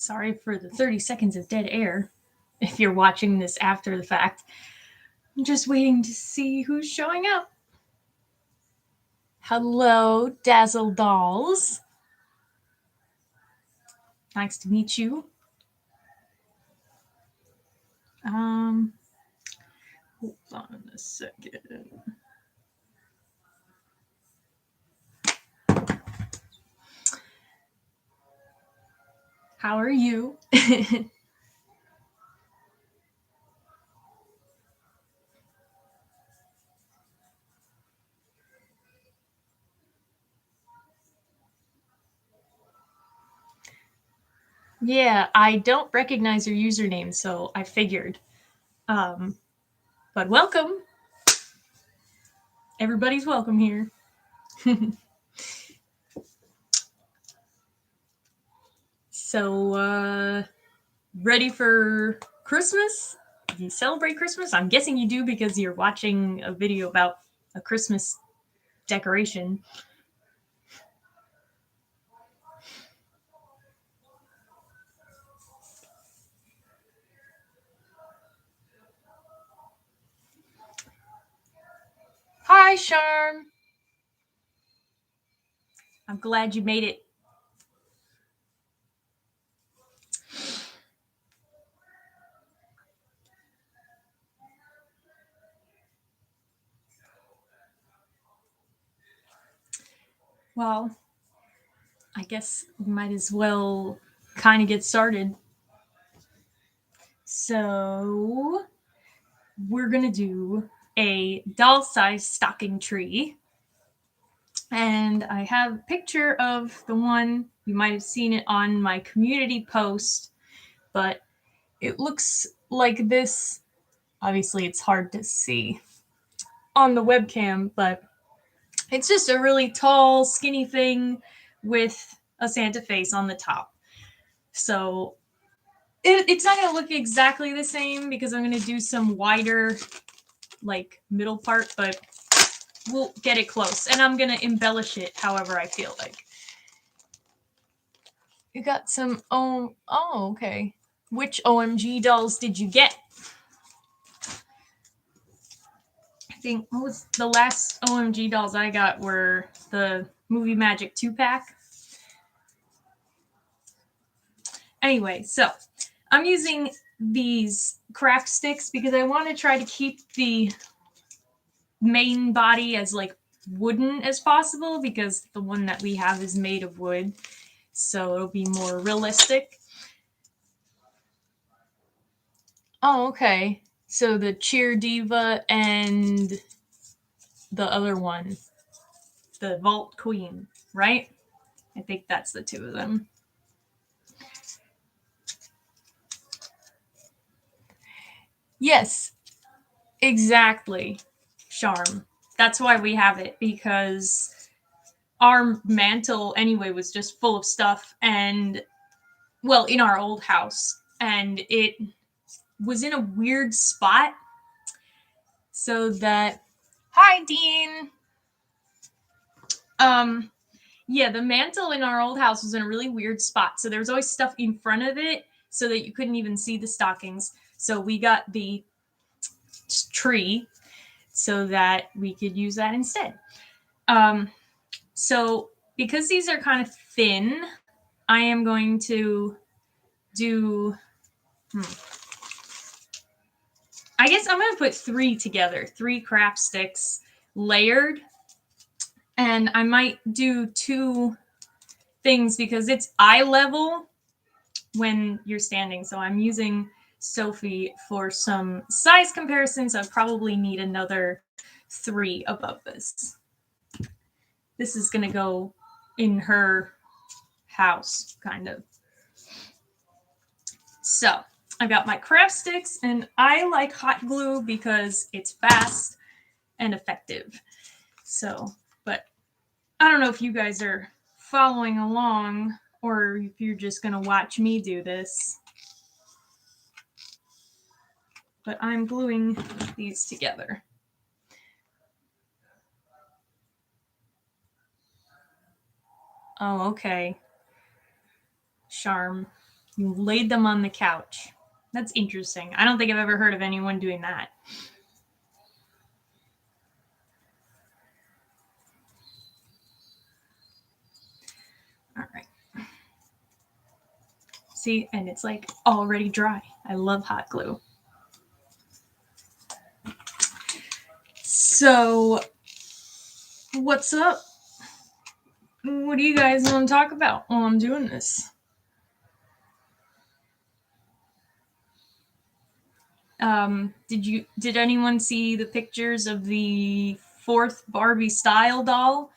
Sorry for the 30 seconds of dead air if you're watching this after the fact. I'm just waiting to see who's showing up. Hello, Dazzle Dolls. Nice to meet you. Hold on a second. How are you? Yeah, I don't recognize your username, so I figured. But welcome. Everybody's welcome here. So, ready for Christmas? Do you celebrate Christmas? I'm guessing you do because you're watching a video about a Christmas decoration. Hi, Charm. I'm glad you made it. Well, I guess we might as well kind of get started. So, we're going to do a doll-sized stocking tree. And I have a picture of the one. You might have seen it on my community post, but it looks like this. Obviously, it's hard to see on the webcam, but it's just a really tall, skinny thing with a Santa face on the top. So it's not going to look exactly the same because I'm going to do some wider, like, middle part, but we'll get it close. And I'm going to embellish it however I feel like. You got some, okay. Which OMG dolls did you get? I think what was the last OMG dolls I got were the Movie Magic 2-pack. Anyway, so I'm using these craft sticks because I want to try to keep the main body as like wooden as possible because the one that we have is made of wood, so it'll be more realistic. Oh, okay. So the Cheer Diva and the other one, the Vault Queen, right? I think that's the two of them. Yes, exactly, Charm. That's why we have it, because our mantle anyway was just full of stuff, and well, in our old house, and it was in a weird spot, so that hi Dean. Yeah, the mantle in our old house was in a really weird spot, so there was always stuff in front of it so that you couldn't even see the stockings. So we got the tree so that we could use that instead. So because these are kind of thin, I am going to do, I guess I'm going to put 3 together, 3 craft sticks layered. And I might do 2 things because it's eye level when you're standing. So I'm using Sophie for some size comparisons. I probably need another 3 above this. This is going to go in her house, kind of. So I've got my craft sticks, and I like hot glue because it's fast and effective. So, but I don't know if you guys are following along or if you're just going to watch me do this. But I'm gluing these together. Oh, okay. Charm. You laid them on the couch. That's interesting. I don't think I've ever heard of anyone doing that. All right. See, and it's like already dry. I love hot glue. So, what's up? What do you guys want to talk about while I'm doing this? Did anyone see the pictures of the fourth Barbie style doll?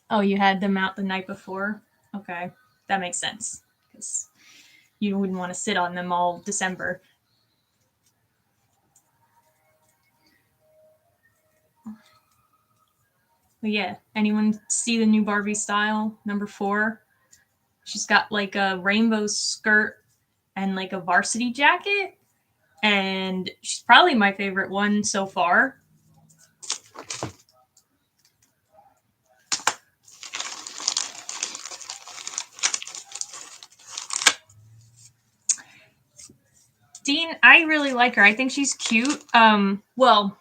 Oh, you had them out the night before? Okay, that makes sense. Because you wouldn't want to sit on them all December. But yeah, anyone see the new Barbie style, number 4? She's got like a rainbow skirt and like a varsity jacket. And she's probably my favorite one so far. Dean, I really like her. I think she's cute. Well,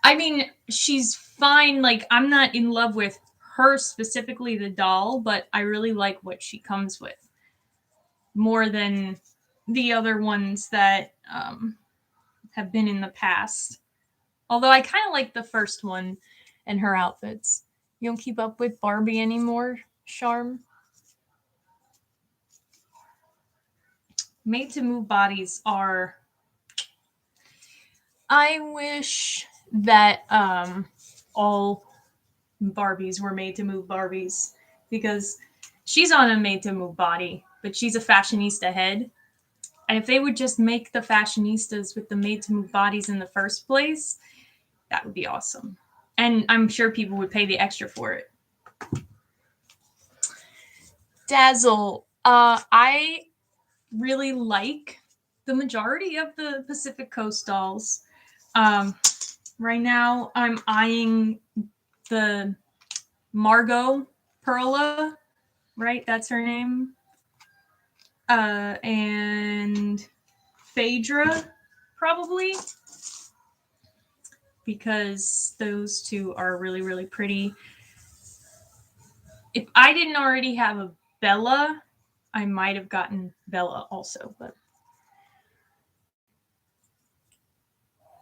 I mean, she's fine. Like, I'm not in love with her specifically, the doll, but I really like what she comes with more than the other ones that have been in the past. Although I kind of like the first one and her outfits. You don't keep up with Barbie anymore, Charm? Made to move bodies are. I wish that all Barbies were made to move Barbies because she's on a made to move body, but she's a fashionista head. And if they would just make the fashionistas with the made to move bodies in the first place, that would be awesome. And I'm sure people would pay the extra for it. Dazzle. I really like the majority of the Pacific Coast dolls. Right now, I'm eyeing the Margot Perla, right? That's her name. And Phaedra, probably, because those two are really, really pretty. If I didn't already have a Bella, I might have gotten Bella also, but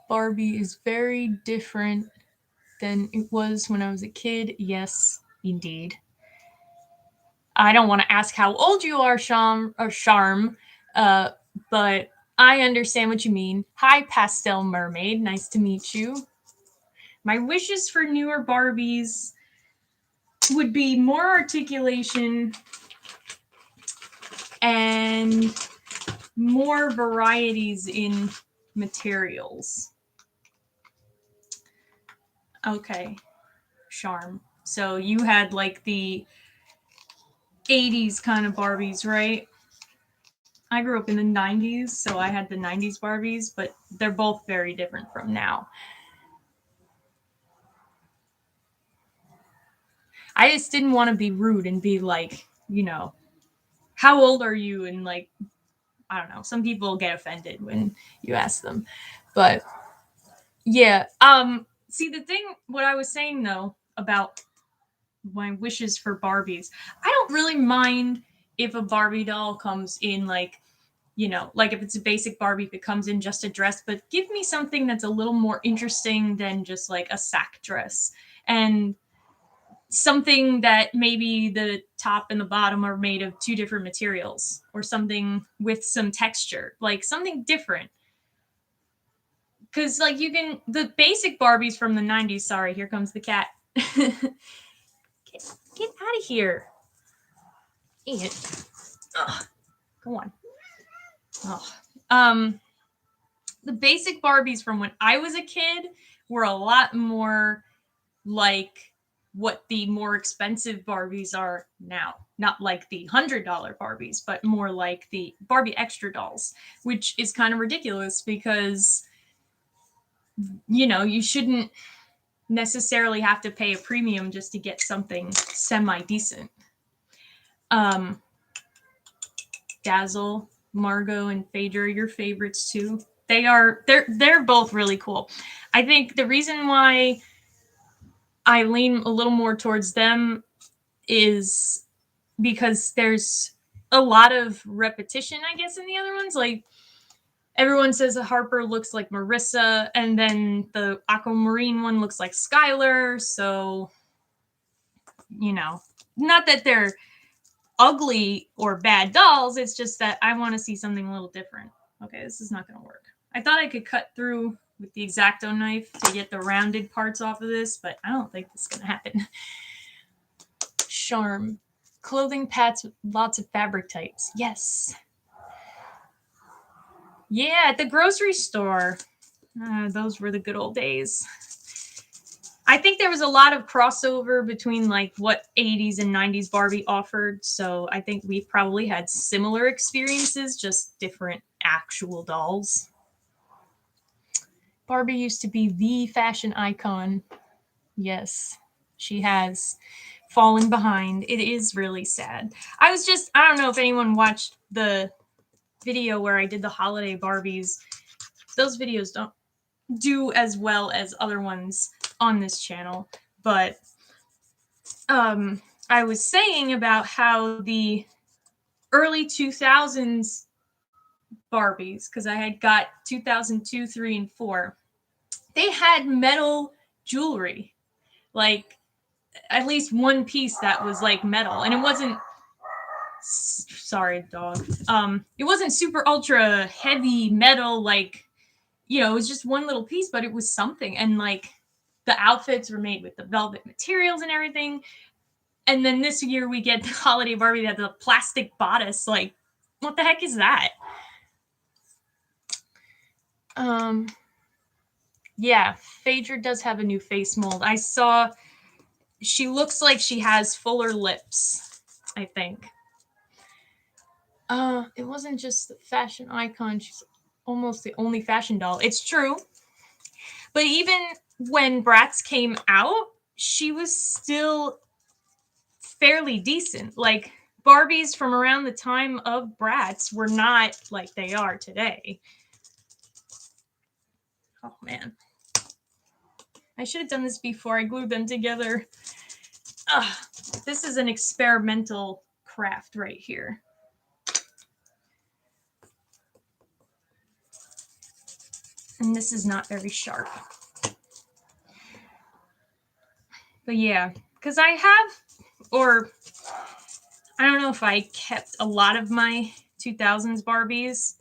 Barbie is very different than it was when I was a kid. Yes, indeed. I don't want to ask how old you are, Charm, but I understand what you mean. Hi, Pastel Mermaid. Nice to meet you. My wishes for newer Barbies would be more articulation and more varieties in materials. Okay, Charm. So you had like the 80s kind of Barbies, right? I grew up in the 90s, so I had the 90s Barbies, but they're both very different from now. I just didn't want to be rude and be like, how old are you? And like, I don't know, some people get offended when you ask them. But yeah, see the thing what I was saying though about my wishes for Barbies, I don't really mind if a Barbie doll comes in like like if it's a basic Barbie, if it comes in just a dress, but give me something that's a little more interesting than just like a sack dress. And something that maybe the top and the bottom are made of two different materials or something with some texture, like something different. Because like you can the basic Barbies from the 90s, sorry, here comes the cat. get out of here. Ian. Ugh. Go on. Ugh. The basic Barbies from when I was a kid were a lot more like what the more expensive Barbies are now. Not like the $100 Barbies, but more like the Barbie extra dolls, which is kind of ridiculous because you shouldn't necessarily have to pay a premium just to get something semi-decent. Dazzle, Margot, and Phaedra are your favorites too. They're both really cool. I think the reason why I lean a little more towards them is because there's a lot of repetition, I guess, in the other ones. Like, everyone says Harper looks like Marissa, and then the Aquamarine one looks like Skylar. So, you know, not that they're ugly or bad dolls. It's just that I want to see something a little different. Okay, this is not going to work. I thought I could cut through with the X-Acto knife to get the rounded parts off of this, but I don't think this is going to happen. Charm. Clothing pads with lots of fabric types. Yes. Yeah, at the grocery store. Those were the good old days. I think there was a lot of crossover between like what 80s and 90s Barbie offered. So I think we probably had similar experiences, just different actual dolls. Barbie used to be the fashion icon. Yes, she has fallen behind. It is really sad. I don't know if anyone watched the video where I did the holiday Barbies. Those videos don't do as well as other ones on this channel, but I was saying about how the early 2000s Barbies, because I had got 2002, 3, and 4, they had metal jewelry, like at least one piece that was like metal, and it wasn't, sorry dog, it wasn't super ultra heavy metal, like, you know, it was just one little piece, but it was something. And like the outfits were made with the velvet materials and everything. And then this year we get the holiday Barbie that the plastic bodice. Like, what the heck is that? Yeah, Phaedra does have a new face mold. I saw she looks like she has fuller lips, I think. It wasn't just the fashion icon. She's almost the only fashion doll. It's true. But even when Bratz came out, she was still fairly decent. Like, Barbies from around the time of Bratz were not like they are today. Oh, man. I should have done this before I glued them together. Ugh, this is an experimental craft right here. And this is not very sharp. But yeah, because I don't know if I kept a lot of my 2000s Barbies,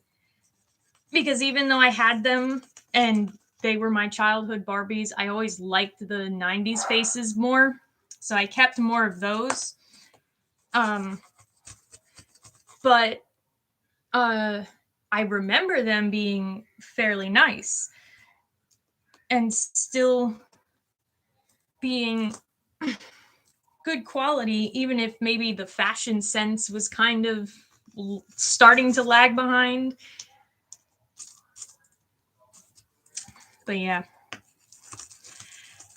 because even though I had them and they were my childhood Barbies, I always liked the 90s faces more. So I kept more of those. But I remember them being fairly nice and still being good quality, even if maybe the fashion sense was kind of starting to lag behind. But yeah.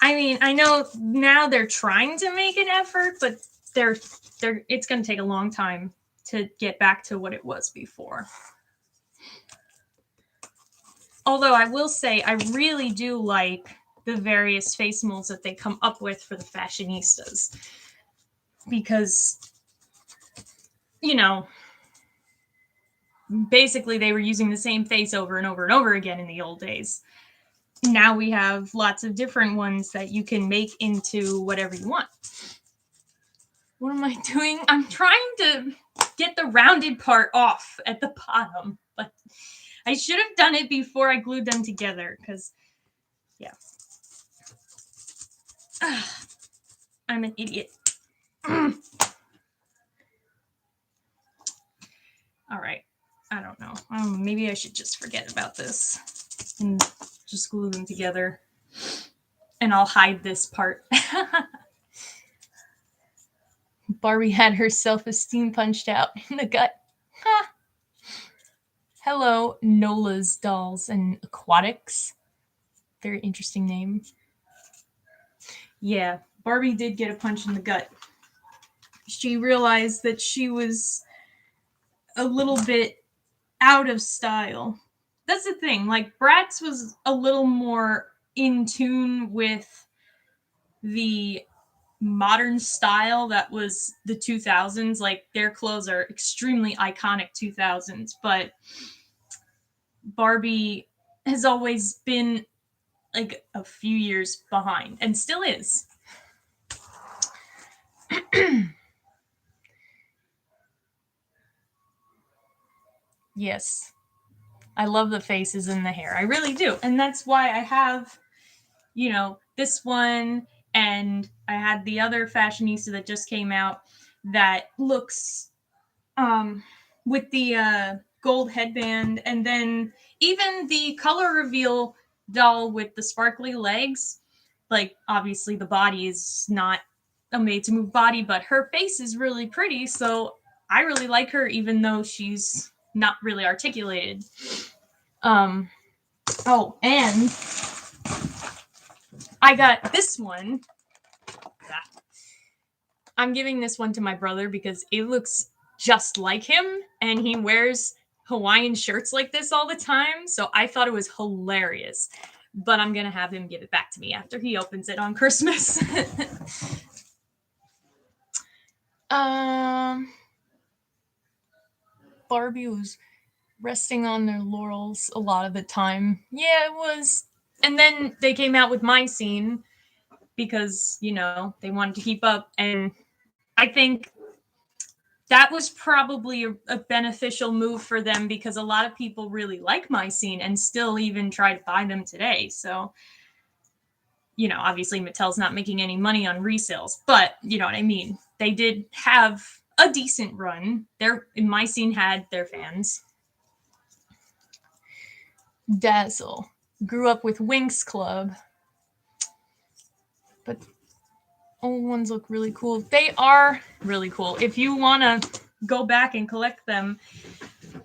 I mean, I know now they're trying to make an effort, but it's going to take a long time to get back to what it was before. Although I will say I really do like the various face molds that they come up with for the fashionistas. Because, you know, basically they were using the same face over and over and over again in the old days. Now we have lots of different ones that you can make into whatever you want. What am I doing? I'm trying to get the rounded part off at the bottom, but I should have done it before I glued them together, because, yeah. I'm an idiot. All right. I don't know. Maybe I should just forget about this and just glue them together. And I'll hide this part. Barbie had her self-esteem punched out in the gut. Hello, Nola's Dolls and Aquatics. Very interesting name. Yeah, Barbie did get a punch in the gut. She realized that she was a little bit out of style. That's the thing. Like, Bratz was a little more in tune with the modern style that was the 2000s. Like, their clothes are extremely iconic 2000s, but Barbie has always been like a few years behind and still is. Yes. I love the faces and the hair. I really do. And that's why I have, this one, and I had the other fashionista that just came out that looks um with the gold headband, and then even the color reveal doll with the sparkly legs. Like, obviously the body is not a made to move body, but her face is really pretty, so I really like her even though she's not really articulated. Oh, and I got this one. I'm giving this one to my brother because it looks just like him, and he wears Hawaiian shirts like this all the time, so I thought it was hilarious. But I'm going to have him give it back to me after he opens it on Christmas. Barbie was resting on their laurels a lot of the time. Yeah, it was. And then they came out with my scene because, they wanted to keep up. And I think that was probably a beneficial move for them because a lot of people really like my scene and still even try to buy them today. So, obviously Mattel's not making any money on resales, but you know what I mean? They did have a decent run. My scene had their fans. Dazzle grew up with Winx Club, but old ones look really cool. They are really cool. If you want to go back and collect them,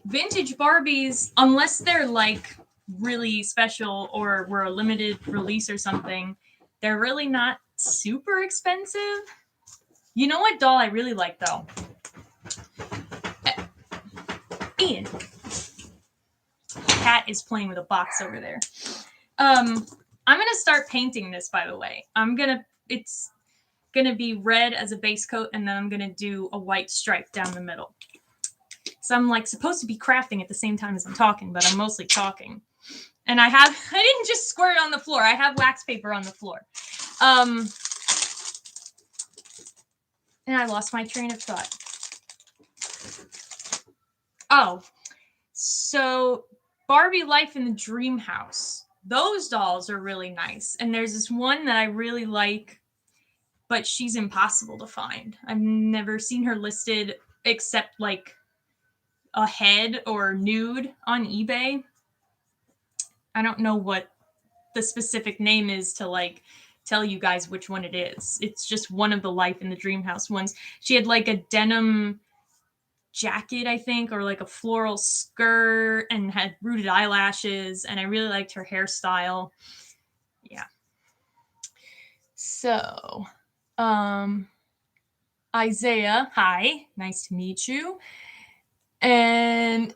vintage Barbies, unless they're like really special or were a limited release or something, they're really not super expensive. You know what doll I really like though? Ian. Cat is playing with a box over there. I'm gonna start painting this, by the way. It's gonna be red as a base coat, and then I'm gonna do a white stripe down the middle. So I'm like supposed to be crafting at the same time as I'm talking, but I'm mostly talking. And I didn't just squirt it on the floor. I have wax paper on the floor. And I lost my train of thought. Oh, so Barbie Life in the Dream House. Those dolls are really nice. And there's this one that I really like, but she's impossible to find. I've never seen her listed except like a head or nude on eBay. I don't know what the specific name is to like tell you guys which one it is. It's just one of the Life in the Dream House ones. She had like a denim jacket, I think, or like a floral skirt, and had rooted eyelashes, and I really liked her hairstyle. Yeah. So, Isaiah, hi, nice to meet you. And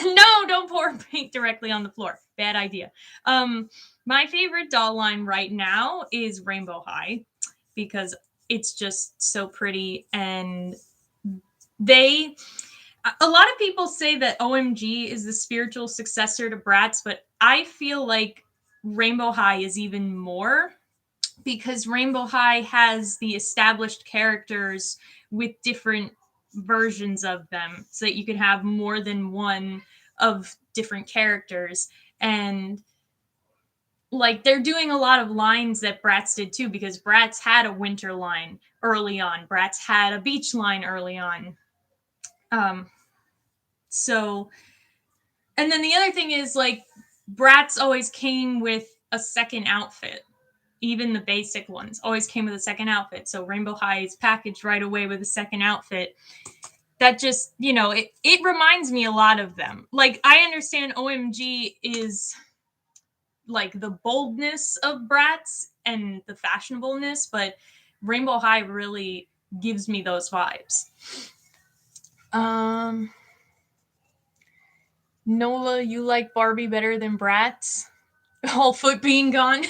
no, don't pour paint directly on the floor. Bad idea. My favorite doll line right now is Rainbow High because it's just so pretty, and a lot of people say that OMG is the spiritual successor to Bratz, but I feel like Rainbow High is even more because Rainbow High has the established characters with different versions of them so that you can have more than one of different characters. And like they're doing a lot of lines that Bratz did too, because Bratz had a winter line early on. Bratz had a beach line early on. So, and then the other thing is like Bratz always came with a second outfit. Even the basic ones always came with a second outfit. So Rainbow High is packaged right away with a second outfit. That just, it reminds me a lot of them. Like, I understand OMG is like the boldness of Bratz and the fashionableness, but Rainbow High really gives me those vibes. Nola, you like Barbie better than Bratz? Whole foot being gone.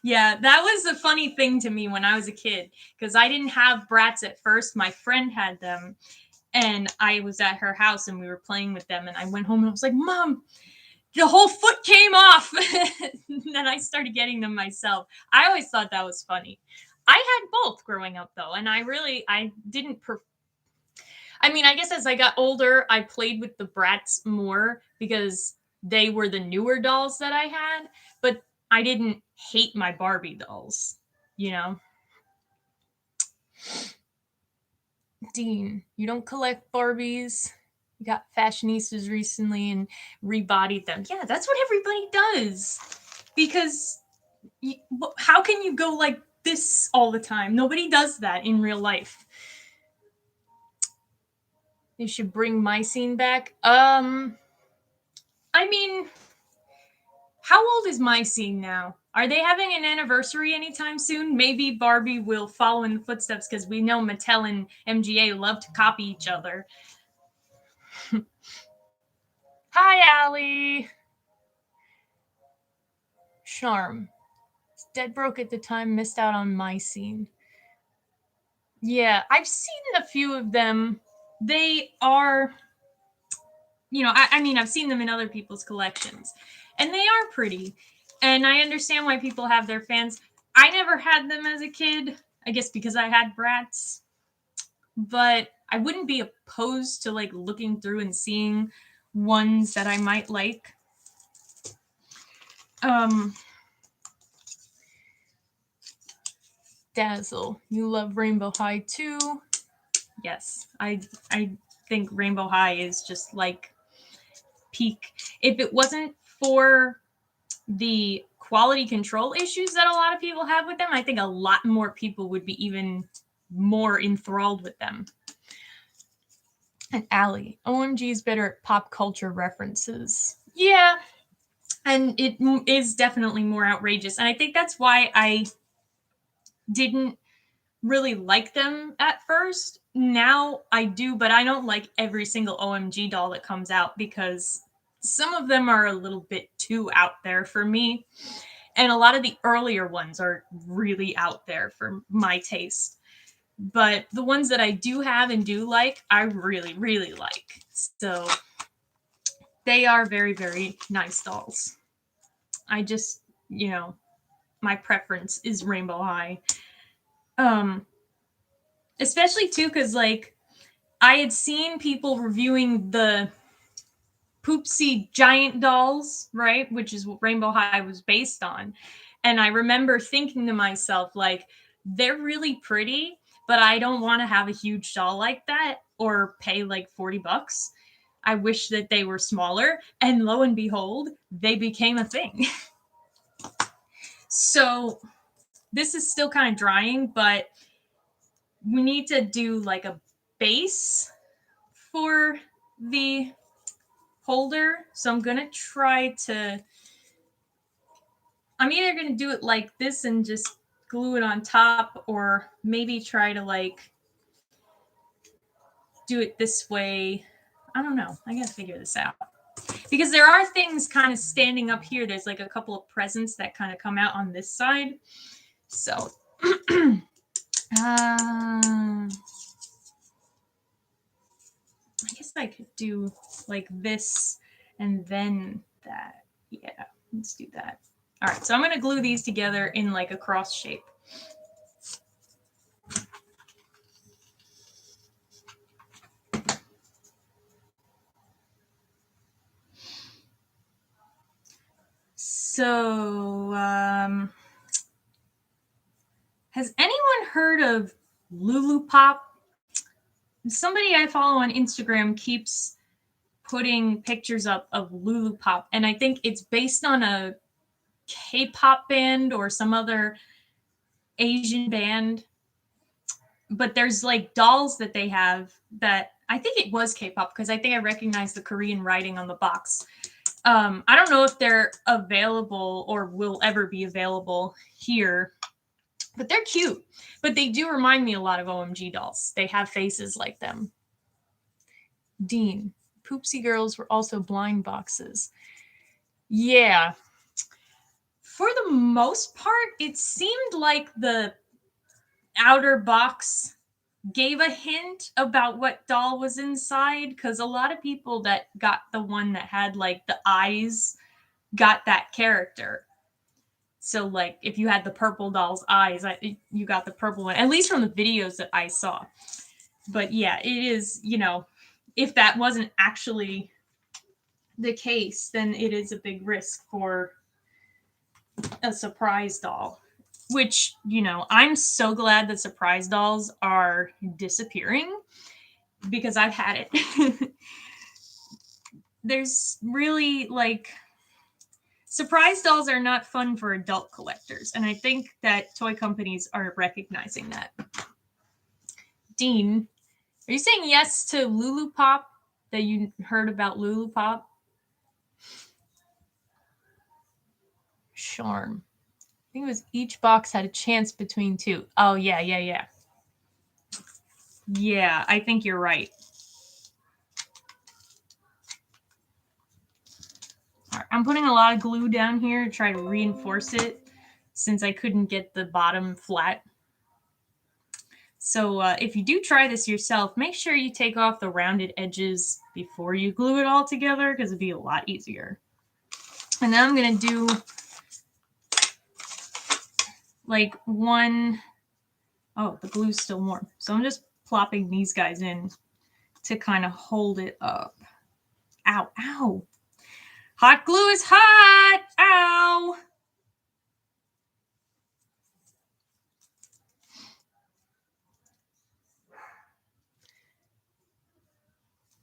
Yeah, that was a funny thing to me when I was a kid, because I didn't have Bratz at first. My friend had them, and I was at her house and we were playing with them, and I went home and I was like, Mom, the whole foot came off. And then I started getting them myself. I always thought that was funny. I had both growing up though, and I didn't I mean, I guess as I got older, I played with the Bratz more because they were the newer dolls that I had, but I didn't hate my Barbie dolls, you know? Dean, you don't collect Barbies. You got fashionistas recently and rebodied them. Yeah, that's what everybody does. Because how can you go like this all the time? Nobody does that in real life. They should bring my scene back. I mean, how old is my scene now? Are they having an anniversary anytime soon? Maybe Barbie will follow in the footsteps, because we know Mattel and MGA love to copy each other. Hi, Allie. Charm. Dead broke at the time, missed out on my scene. Yeah, I've seen a few of them. They are, I mean, I've seen them in other people's collections, and they are pretty. And I understand why people have their fans. I never had them as a kid, I guess because I had Bratz, but I wouldn't be opposed to like looking through and seeing ones that I might like. Dazzle, you love Rainbow High too. Yes, I think Rainbow High is just like peak. If it wasn't for the quality control issues that a lot of people have with them, I think a lot more people would be even more enthralled with them. And Allie, OMG is better at pop culture references. Yeah, and it is definitely more outrageous. And I think that's why I didn't really like them at first. Now I do, but I don't like every single OMG doll that comes out, because some of them are a little bit too out there for me. And a lot of the earlier ones are really out there for my taste. But the ones that I do have and do like, I really, really like. So they are very, very nice dolls. I just, my preference is Rainbow High. Especially too, because like I had seen people reviewing the Poopsie giant dolls, right? Which is what Rainbow High was based on. And I remember thinking to myself, like, they're really pretty, but I don't want to have a huge doll like that or pay like $40. I wish that they were smaller. And lo and behold, they became a thing. So this is still kind of drying, but we need to do like a base for the holder. So I'm going to try to, I'm either going to do it like this and just glue it on top, or maybe try to like do it this way. I don't know. I got to figure this out. Because there are things kind of standing up here. There's like a couple of presents that kind of come out on this side. So, I guess I could do like this and then that. Yeah, let's do that. All right, so I'm going to glue these together in like a cross shape. So, has anyone heard of Lulu Pop? Somebody I follow on Instagram keeps putting pictures up of Lulu Pop, and I think it's based on a K-pop band or some other Asian band. But there's like dolls that they have that I think it was K-pop, because I think I recognize the Korean writing on the box. I don't know if they're available or will ever be available here, but they're cute. But they do remind me a lot of OMG dolls. They have faces like them. Dean, Poopsie Girls were also blind boxes. Yeah. For the most part, it seemed like the outer box gave a hint about what doll was inside, because a lot of people that got the one that had like the eyes got that character. So like if you had the purple doll's eyes, you got the purple one, at least from the videos that I saw. But yeah, it is, if that wasn't actually the case, then it is a big risk for a surprise doll. Which, I'm so glad that surprise dolls are disappearing, because I've had it. There's really like surprise dolls are not fun for adult collectors, and I think that toy companies are recognizing that. Dean, are you saying yes to Lulu Pop? That you heard about Lulu Pop? Charm. I think it was each box had a chance between two. Oh, yeah. Yeah, I think you're right. All right, I'm putting a lot of glue down here to try to reinforce it, since I couldn't get the bottom flat. So if you do try this yourself, make sure you take off the rounded edges before you glue it all together, because it'd be a lot easier. And then I'm going to do like one. Oh, the glue's still warm. So I'm just plopping these guys in to kind of hold it up. Ow, ow. Hot glue is hot. Ow.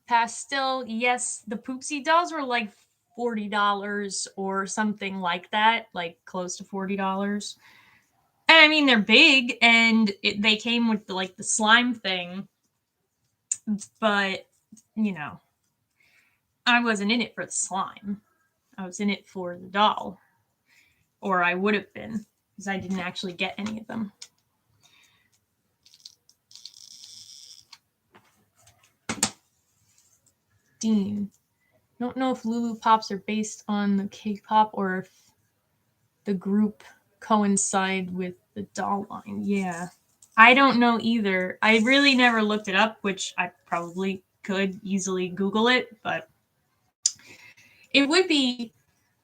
Pastel, yes, the Poopsie dolls were like $40 or something like that, like close to $40. And I mean, they're big, and they came with the slime thing, but I wasn't in it for the slime. I was in it for the doll, or I would have been, because I didn't actually get any of them. Dean, don't know if Lulu Pops are based on the K-pop or if the group coincide with the doll line. Yeah, I don't know either. I really never looked it up, which I probably could easily Google it, but it would be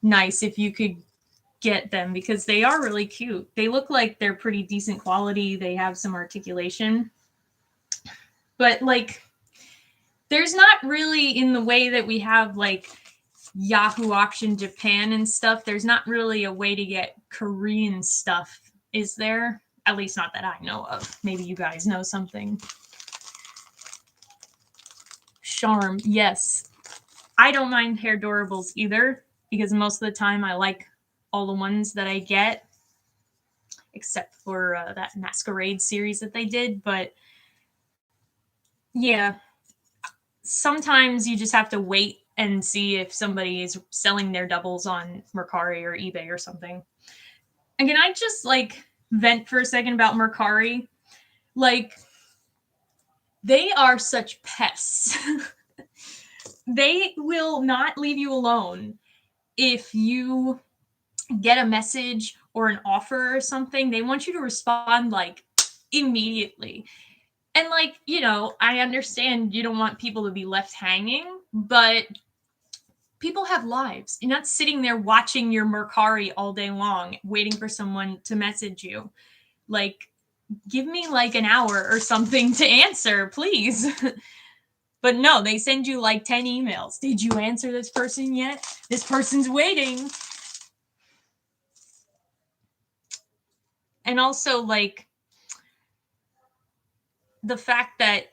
nice if you could get them, because they are really cute. They look like they're pretty decent quality. They have some articulation. But like there's not really, in the way that we have like Yahoo Auction Japan and stuff, there's not really a way to get Korean stuff, is there? At least not that I know of. Maybe you guys know something. Charm, yes. I don't mind hair durables either, because most of the time I like all the ones that I get, except for that Masquerade series that they did. But yeah, sometimes you just have to wait and see if somebody is selling their doubles on Mercari or eBay or something. And can I just like vent for a second about Mercari? Like, they are such pests. They will not leave you alone. If you get a message or an offer or something, they want you to respond like immediately. And like, I understand you don't want people to be left hanging, but people have lives. You're not sitting there watching your Mercari all day long, waiting for someone to message you. Like, give me like an hour or something to answer, please. But no, they send you like 10 emails. Did you answer this person yet? This person's waiting. And also, like, the fact that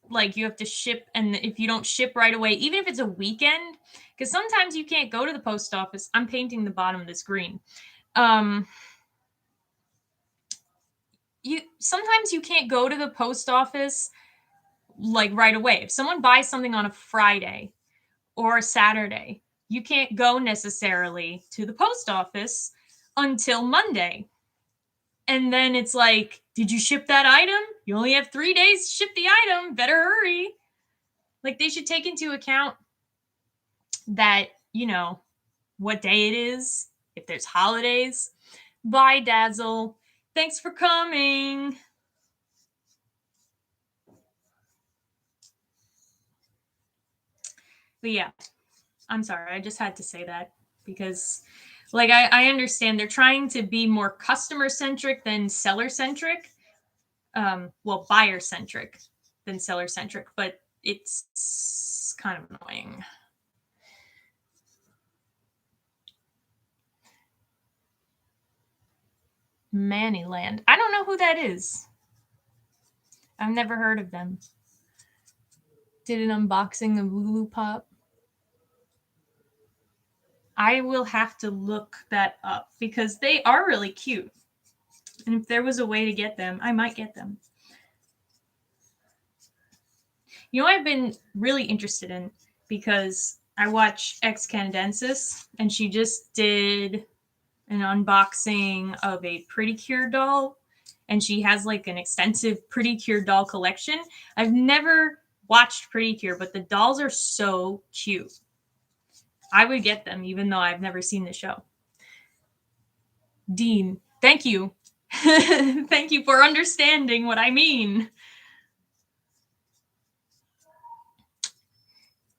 like you have to ship, and if you don't ship right away, even if it's a weekend, because sometimes you can't go to the post office. I'm painting the bottom of this green. Sometimes you can't go to the post office like right away. If someone buys something on a Friday, or a Saturday. You can't go necessarily to the post office until Monday. And then it's like, did you ship that item? You only have 3 days to ship the item. Better hurry. Like, they should take into account that, what day it is, if there's holidays. Bye, Dazzle. Thanks for coming. But yeah, I'm sorry. I just had to say that because, like, I understand they're trying to be more customer centric than seller centric. Well, buyer centric than seller centric, but it's kind of annoying. Maniland. I don't know who that is. I've never heard of them. Did an unboxing of Lulu Pop. I will have to look that up because they are really cute. And if there was a way to get them, I might get them. I've been really interested in because I watch Ex Canadensis and she just did an unboxing of a Pretty Cure doll and she has like an extensive Pretty Cure doll collection. I've never watched Pretty Cure, but the dolls are so cute. I would get them even though I've never seen the show. Dean, thank you. Thank you for understanding what I mean.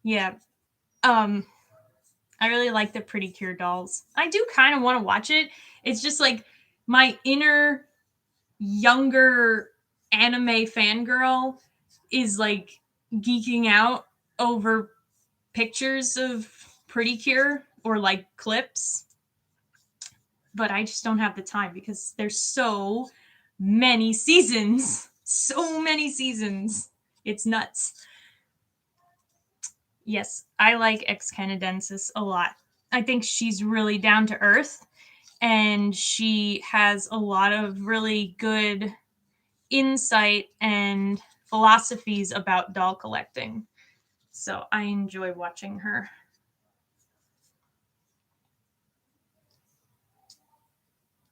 Yeah. I really like the Pretty Cure dolls. I do kind of want to watch it. It's just like my inner younger anime fangirl is like geeking out over pictures of Pretty Cure or like clips. But I just don't have the time because there's so many seasons. So many seasons. It's nuts. Yes, I like Ex Canadensis a lot. I think she's really down to earth and she has a lot of really good insight and philosophies about doll collecting. So I enjoy watching her.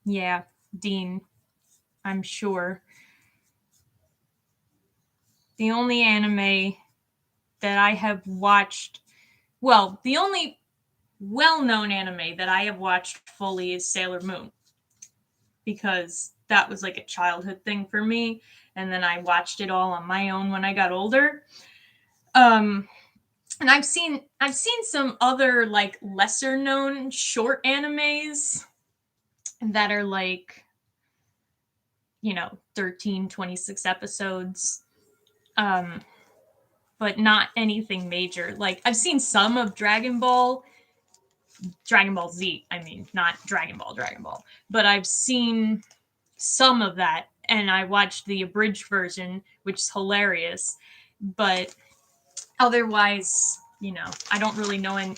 Yeah, Dean, I'm sure. The only anime that I have watched, well, the only well-known anime that I have watched fully is Sailor Moon because that was like a childhood thing for me, and then I watched it all on my own when I got older. And I've seen some other like lesser known short animes that are like 13, 26 episodes, but not anything major. Like I've seen some of Dragon Ball Z, I mean, not Dragon Ball, but I've seen some of that, and I watched the abridged version, which is hilarious. But otherwise, I don't really know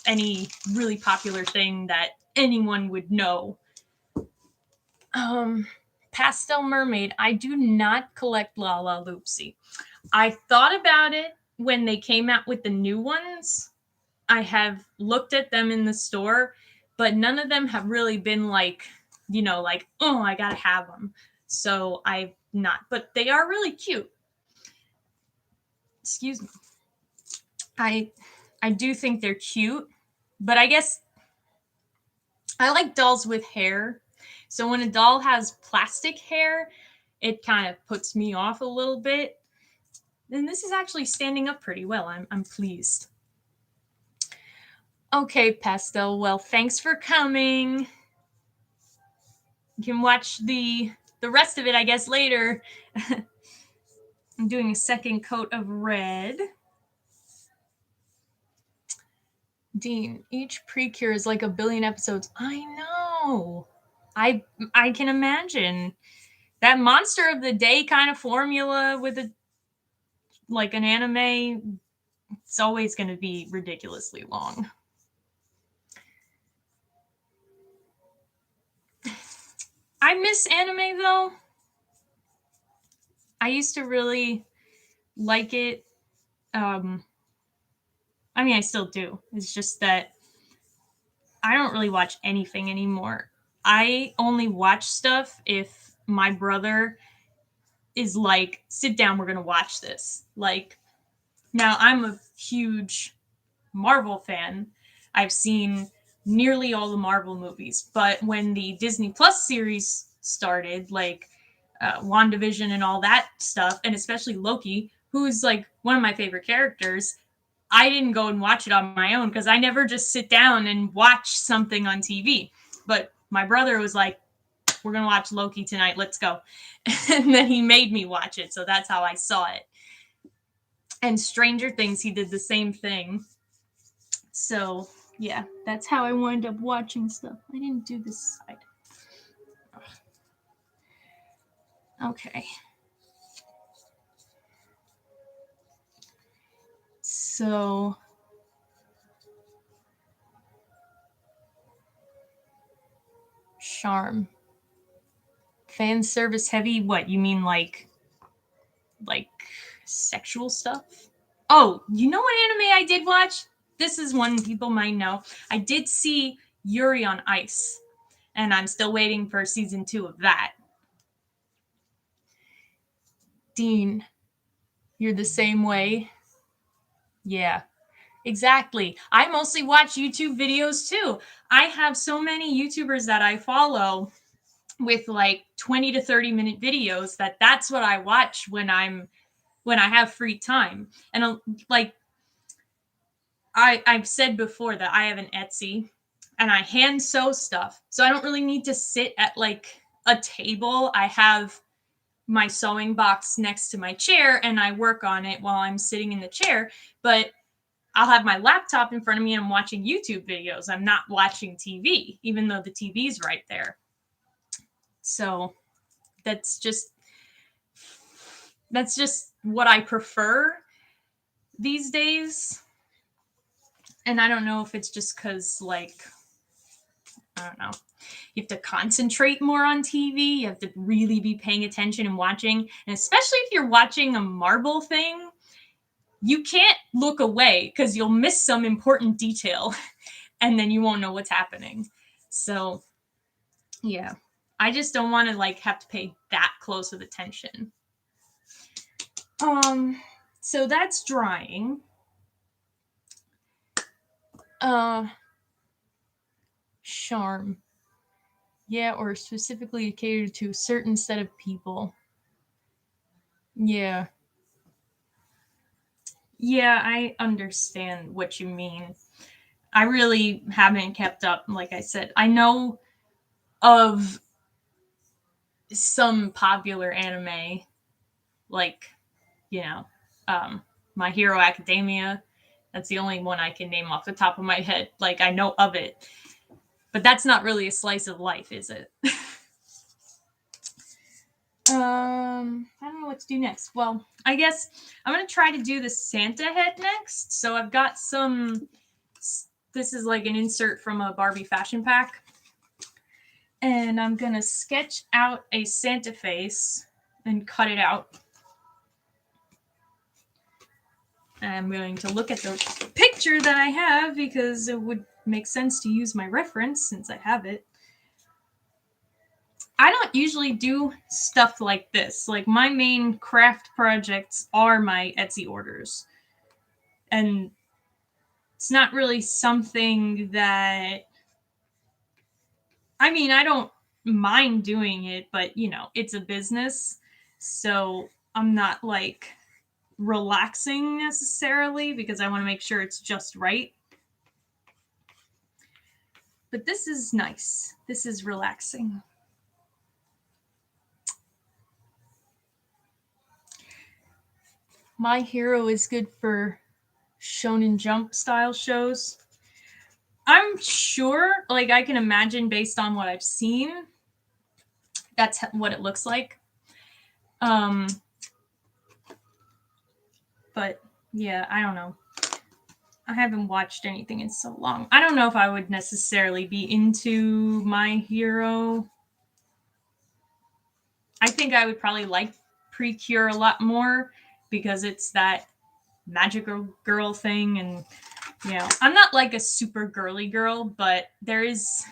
any really popular thing that anyone would know. Pastel Mermaid. I do not collect Lala Loopsy. I thought about it when they came out with the new ones. I have looked at them in the store, but none of them have really been like, oh, I gotta have them. So I've not, but they are really cute. Excuse me. I do think they're cute, but I guess I like dolls with hair. So when a doll has plastic hair, it kind of puts me off a little bit. And this is actually standing up pretty well. I'm pleased. Okay, Pastel. Well, thanks for coming. You can watch the rest of it, I guess, later. I'm doing a second coat of red. Dean, each Precure is like a billion episodes. I know. I can imagine. That Monster of the Day kind of formula with an anime, it's always going to be ridiculously long. I miss anime though. I used to really like it. I mean, I still do. It's just that I don't really watch anything anymore. I only watch stuff if my brother is like, sit down, we're going to watch this. Like, now I'm a huge Marvel fan. I've seen nearly all the Marvel movies, but when the Disney Plus series started, like WandaVision and all that stuff, and especially Loki, who's like one of my favorite characters, I didn't go and watch it on my own because I never just sit down and watch something on TV. But my brother was like, we're going to watch Loki tonight. Let's go. And then he made me watch it. So that's how I saw it. And Stranger Things, he did the same thing. So, yeah, that's how I wound up watching stuff. I didn't do this side. Okay. So, charm. Fan service heavy? What, you mean like sexual stuff? Oh, you know what anime I did watch? This is one people might know. I did see Yuri on Ice, and I'm still waiting for season 2 of that. Dean, you're the same way? Yeah, exactly. I mostly watch YouTube videos too. I have so many YouTubers that I follow with like 20 to 30-minute videos that's what I watch when I have free time. And like I've said before that I have an Etsy and I hand sew stuff. So I don't really need to sit at like a table. I have my sewing box next to my chair and I work on it while I'm sitting in the chair. But I'll have my laptop in front of me and I'm watching YouTube videos. I'm not watching TV, even though the TV's right there. So that's just what I prefer these days. And I don't know if it's just because, like, I don't know, you have to concentrate more on TV. You have to really be paying attention and watching. And especially if you're watching a Marvel thing, you can't look away because you'll miss some important detail and then you won't know what's happening. So, yeah, I just don't want to like have to pay that close of attention. So that's drying. Charm. Yeah, or specifically catered to a certain set of people. Yeah. Yeah, I understand what you mean. I really haven't kept up, like I said. I know of some popular anime, like, you know, My Hero Academia. That's the only one I can name off the top of my head. Like, I know of it. But that's not really a slice of life, is it? I don't know what to do next. Well, I guess I'm going to try to do the Santa head next. So I've got some... This is like an insert from a Barbie fashion pack. And I'm going to sketch out a Santa face and cut it out. I'm going to look at the picture that I have because it would make sense to use my reference since I have it. I don't usually do stuff like this. Like, my main craft projects are my Etsy orders. And it's not really something that... I mean, I don't mind doing it, but, you know, it's a business. So I'm not, like, relaxing necessarily because I want to make sure it's just right. But this is nice. This is relaxing. My Hero is good for Shonen Jump style shows. I'm sure, like, I can imagine based on what I've seen, that's what it looks like. But yeah, I don't know. I haven't watched anything in so long. I don't know if I would necessarily be into My Hero. I think I would probably like Precure a lot more because it's that magical girl thing, and Yeah, I'm not like a super girly girl, but there is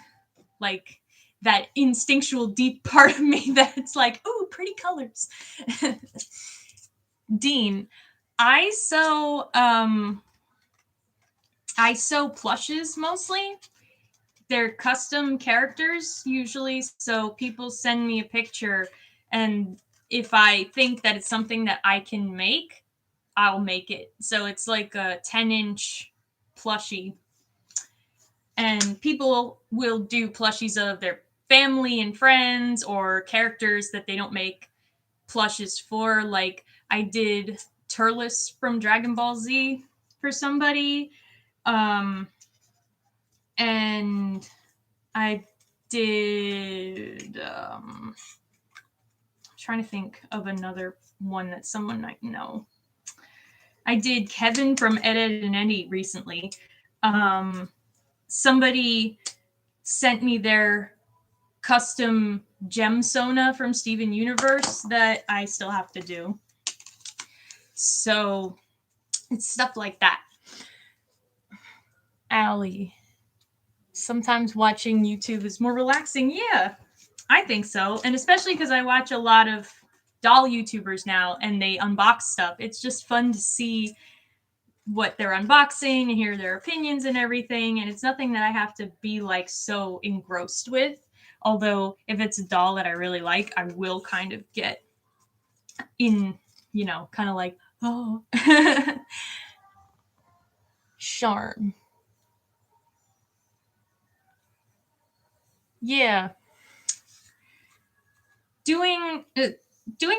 like that instinctual deep part of me that's like, ooh, pretty colors. Dean, I sew I sew plushes mostly. They're custom characters usually, so people send me a picture, and if I think that it's something that I can make, I'll make it. So it's like a 10-inch plushie, and people will do plushies of their family and friends or characters that they don't make plushes for. Like I did Turles from Dragon Ball Z for somebody, and I did. Trying to think of another one that someone might know. I did Kevin from Ed, Ed and Eddie recently. Somebody sent me their custom gem sona from Steven Universe that I still have to do. So it's stuff like that. Allie, sometimes watching YouTube is more relaxing. Yeah, I think so. And especially because I watch a lot of doll YouTubers now and they unbox stuff. It's just fun to see what they're unboxing and hear their opinions and everything. And it's nothing that I have to be like so engrossed with. Although if it's a doll that I really like, I will kind of get in, kind of like, oh, charm. Yeah. Doing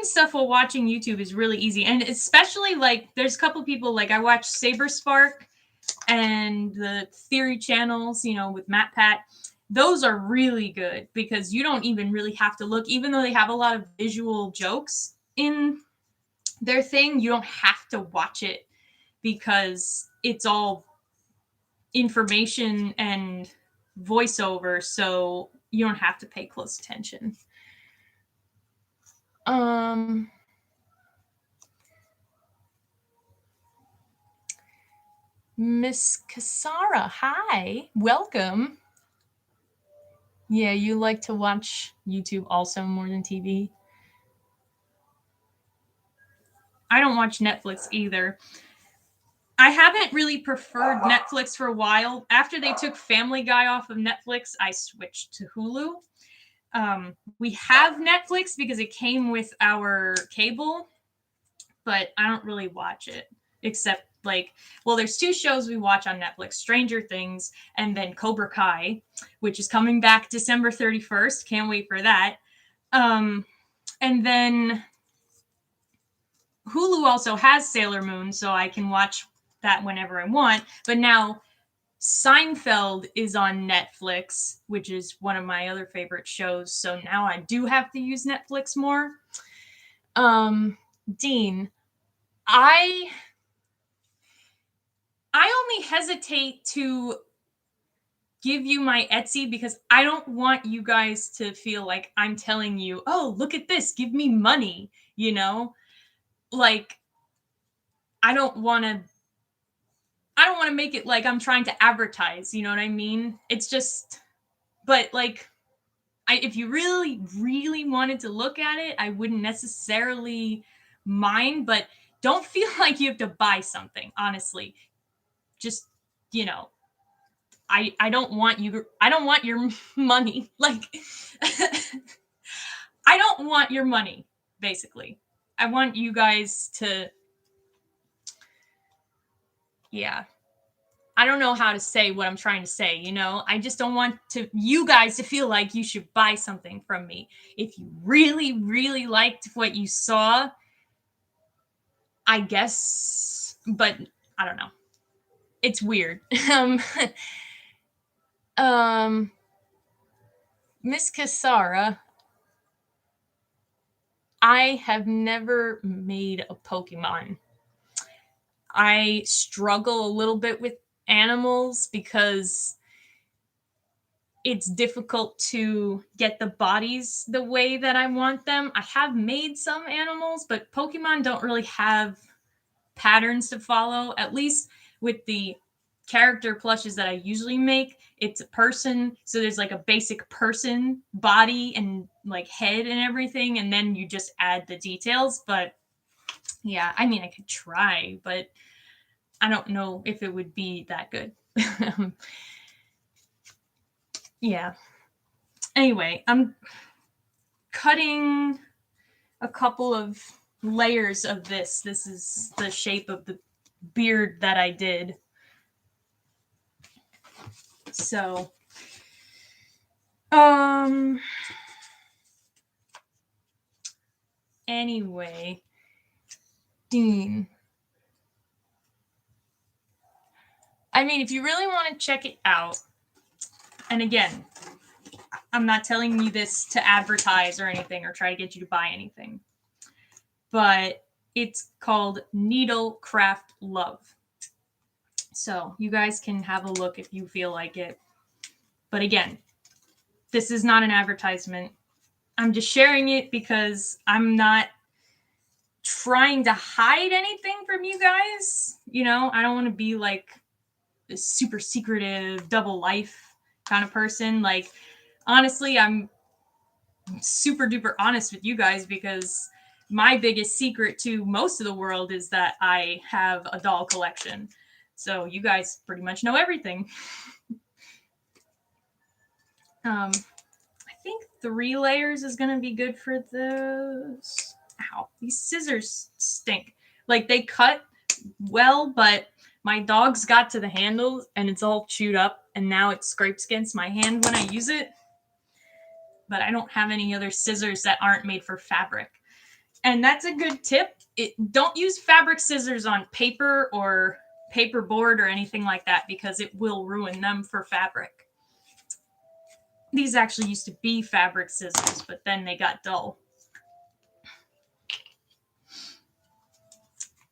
stuff while watching YouTube is really easy. And especially like there's a couple people like I watch Saber Spark and the theory channels, with Matt Pat. Those are really good because you don't even really have to look, even though they have a lot of visual jokes in their thing, you don't have to watch it because it's all information and voiceover, so you don't have to pay close attention. Miss Kasara, hi, welcome. Yeah, you like to watch YouTube also more than TV? I don't watch Netflix either. I haven't really preferred Netflix for a while. After they took Family Guy off of Netflix, I switched to Hulu. We have Netflix because it came with our cable, but I don't really watch it except there's two shows we watch on Netflix, Stranger Things and then Cobra Kai, which is coming back December 31st. Can't wait for that. And then Hulu also has Sailor Moon, so I can watch that whenever I want. But now Seinfeld is on Netflix, which is one of my other favorite shows. So now I do have to use Netflix more. Dean, I only hesitate to give you my Etsy because I don't want you guys to feel like I'm telling you, oh, look at this, give me money, Like I don't want to make it like I'm trying to advertise, you know what I mean? It's just but like if you really really wanted to look at it, I wouldn't necessarily mind, but don't feel like you have to buy something, honestly. Just, you know, I don't want your money. Like I don't want your money, basically. I want you guys to yeah. I don't know how to say what I'm trying to say, I just don't want you guys to feel like you should buy something from me. If you really, really liked what you saw, I guess, but I don't know. It's weird. um, Miss Kasara, I have never made a Pokemon. I struggle a little bit with animals because it's difficult to get the bodies the way that I want them. I have made some animals, but Pokemon don't really have patterns to follow, at least with the character plushes that I usually make, it's a person. So there's like a basic person body and like head and everything. And then you just add the details. But yeah, I mean, I could try, but I don't know if it would be that good. Yeah. Anyway, I'm cutting a couple of layers of this. This is the shape of the beard that I did. So, anyway, Dean. I mean, if you really want to check it out, and again, I'm not telling you this to advertise or anything or try to get you to buy anything, but it's called Needle Craft Love. So you guys can have a look if you feel like it. But again, this is not an advertisement. I'm just sharing it because I'm not trying to hide anything from you guys. You know, I don't want to be like a super secretive double life kind of person. Like, honestly, I'm super duper honest with you guys because my biggest secret to most of the world is that I have a doll collection. So you guys pretty much know everything. I think 3 layers is going to be good for this. Ow, these scissors stink. Like, they cut well, but my dog's got to the handle and it's all chewed up and now it scrapes against my hand when I use it. But I don't have any other scissors that aren't made for fabric. And that's a good tip. Don't use fabric scissors on paper or paper board or anything like that because it will ruin them for fabric. These actually used to be fabric scissors, but then they got dull.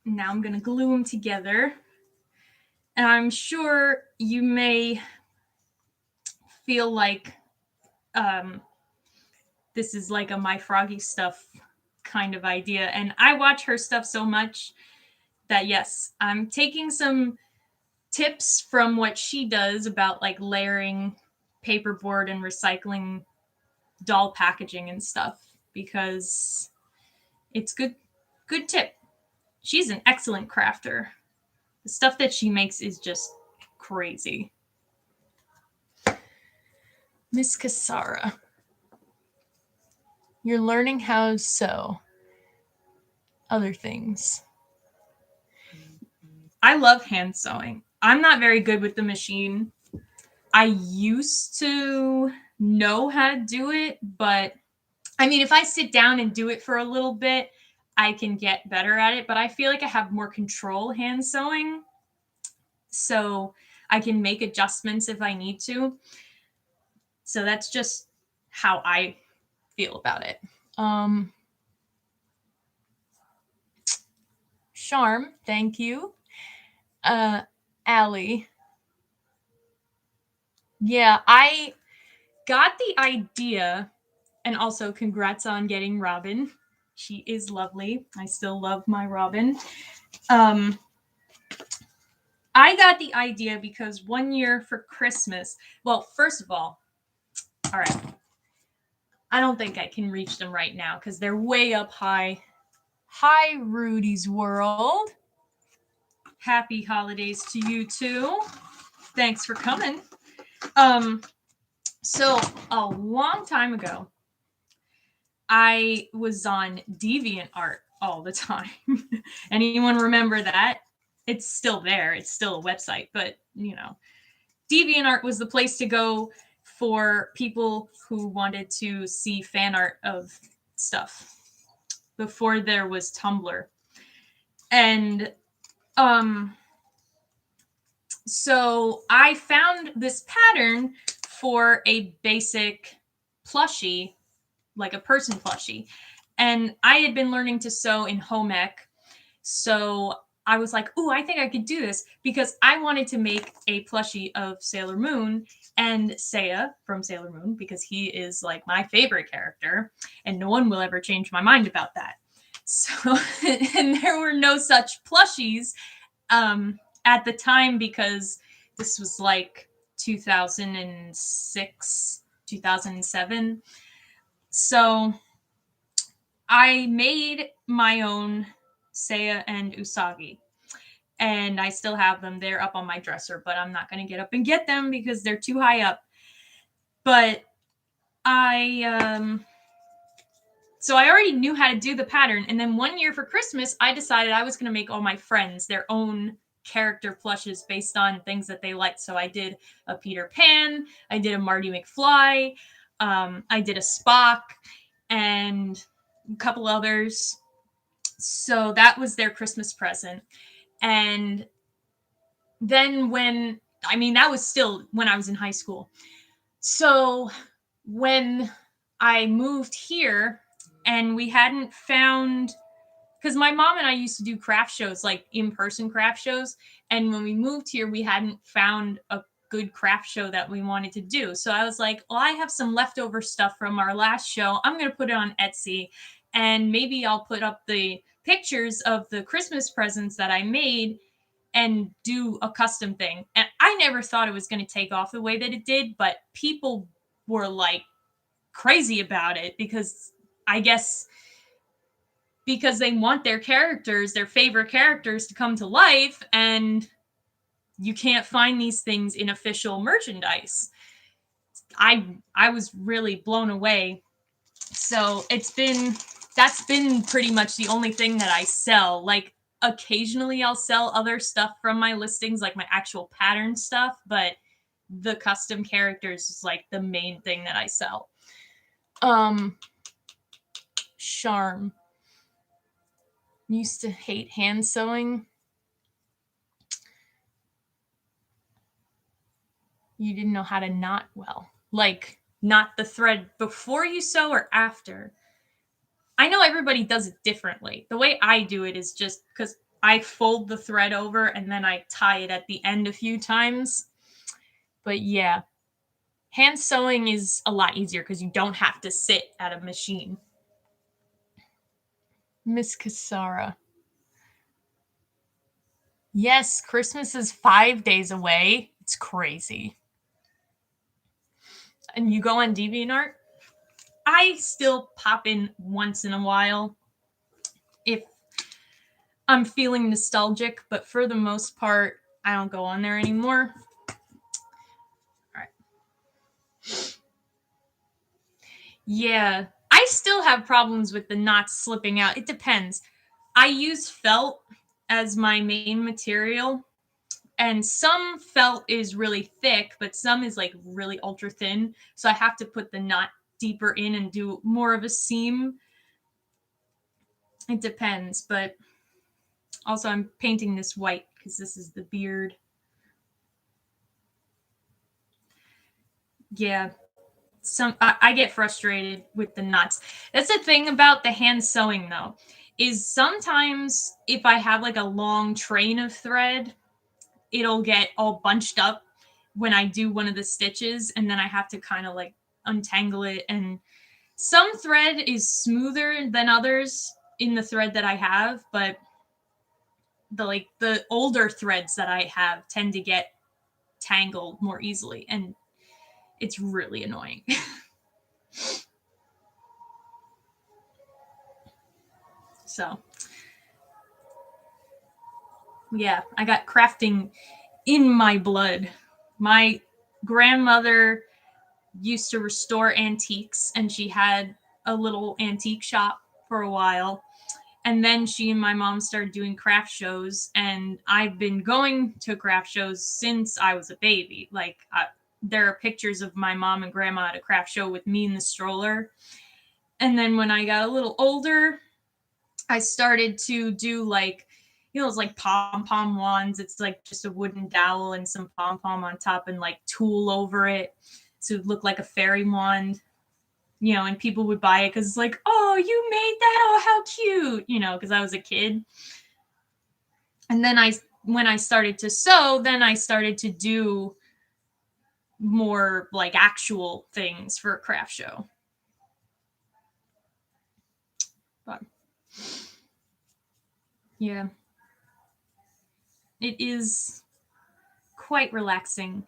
Now I'm going to glue them together. And I'm sure you may feel like this is like a My Froggy Stuff kind of idea. And I watch her stuff so much that, yes, I'm taking some tips from what she does about like layering paperboard and recycling doll packaging and stuff because it's good tip. She's an excellent crafter. The stuff that she makes is just crazy. Miss Casara, you're learning how to sew other things. I love hand sewing. I'm not very good with the machine. I used to know how to do it, but I mean, if I sit down and do it for a little bit, I can get better at it, but I feel like I have more control hand sewing. So I can make adjustments if I need to. So that's just how I feel about it. Charm, thank you. Allie. Yeah, I got the idea, and also congrats on getting Robin. She is lovely. I still love my Robin. I got the idea because one year for Christmas, well, first of all right, I don't think I can reach them right now because they're way up high. Hi, Rudy's World. Happy holidays to you too. Thanks for coming. So a long time ago, I was on DeviantArt all the time. Anyone remember that? It's still there. It's still a website, but you know, DeviantArt was the place to go for people who wanted to see fan art of stuff before there was Tumblr. And so I found this pattern for a basic plushie, like a person plushie. And I had been learning to sew in home ec. So I was like, ooh, I think I could do this because I wanted to make a plushie of Sailor Moon and Seiya from Sailor Moon because he is like my favorite character and no one will ever change my mind about that. So, and there were no such plushies at the time because This was like 2006, 2007. So I made my own Seiya and Usagi. And I still have them. They're up on my dresser, but I'm not going to get up and get them because they're too high up. But so I already knew how to do the pattern. And then one year for Christmas, I decided I was going to make all my friends their own character plushes based on things that they liked. So I did a Peter Pan, I did a Marty McFly, I did a Spock, and a couple others. So that was their Christmas present. And then that was still when I was in high school. So when I moved here and we hadn't found, because my mom and I used to do craft shows, like in-person craft shows. And when we moved here, we hadn't found a good craft show that we wanted to do. So I was like, well, I have some leftover stuff from our last show. I'm going to put it on Etsy, and maybe I'll put up the pictures of the Christmas presents that I made and do a custom thing. And I never thought it was going to take off the way that it did, but people were like crazy about it because I guess because they want their characters, their favorite characters, to come to life, and you can't find these things in official merchandise. I was really blown away. So that's been pretty much the only thing that I sell. Like occasionally I'll sell other stuff from my listings, like my actual pattern stuff, but the custom characters is like the main thing that I sell. Charm. Used to hate hand sewing. You didn't know how to knot well. Like, knot the thread before you sew or after. I know everybody does it differently. The way I do it is just because I fold the thread over and then I tie it at the end a few times. But yeah, hand sewing is a lot easier because you don't have to sit at a machine. Miss Casara. Yes, Christmas is 5 days away. It's crazy. And you go on DeviantArt? I still pop in once in a while if I'm feeling nostalgic, but for the most part, I don't go on there anymore. All right. Yeah, I still have problems with the knots slipping out. It depends. I use felt as my main material, and some felt is really thick, but some is like really ultra thin. So I have to put the knot deeper in and do more of a seam. It depends, but also I'm painting this white because this is the beard. Yeah, I get frustrated with the knots. That's the thing about the hand sewing though, is sometimes if I have like a long train of thread, it'll get all bunched up when I do one of the stitches, and then I have to kind of like untangle it. And some thread is smoother than others in the thread that I have, but the older threads that I have tend to get tangled more easily, and it's really annoying. So yeah, I got crafting in my blood. My grandmother used to restore antiques, and she had a little antique shop for a while. And then she and my mom started doing craft shows, and I've been going to craft shows since I was a baby. Like, there are pictures of my mom and grandma at a craft show with me in the stroller. And then when I got a little older, I started to do like, it's like pom pom wands. It's like just a wooden dowel and some pom pom on top and like tulle over it to look like a fairy wand. And people would buy it because it's like, oh, you made that. Oh, how cute. Because I was a kid. And then when I started to sew, then I started to do more like actual things for a craft show. But yeah, it is quite relaxing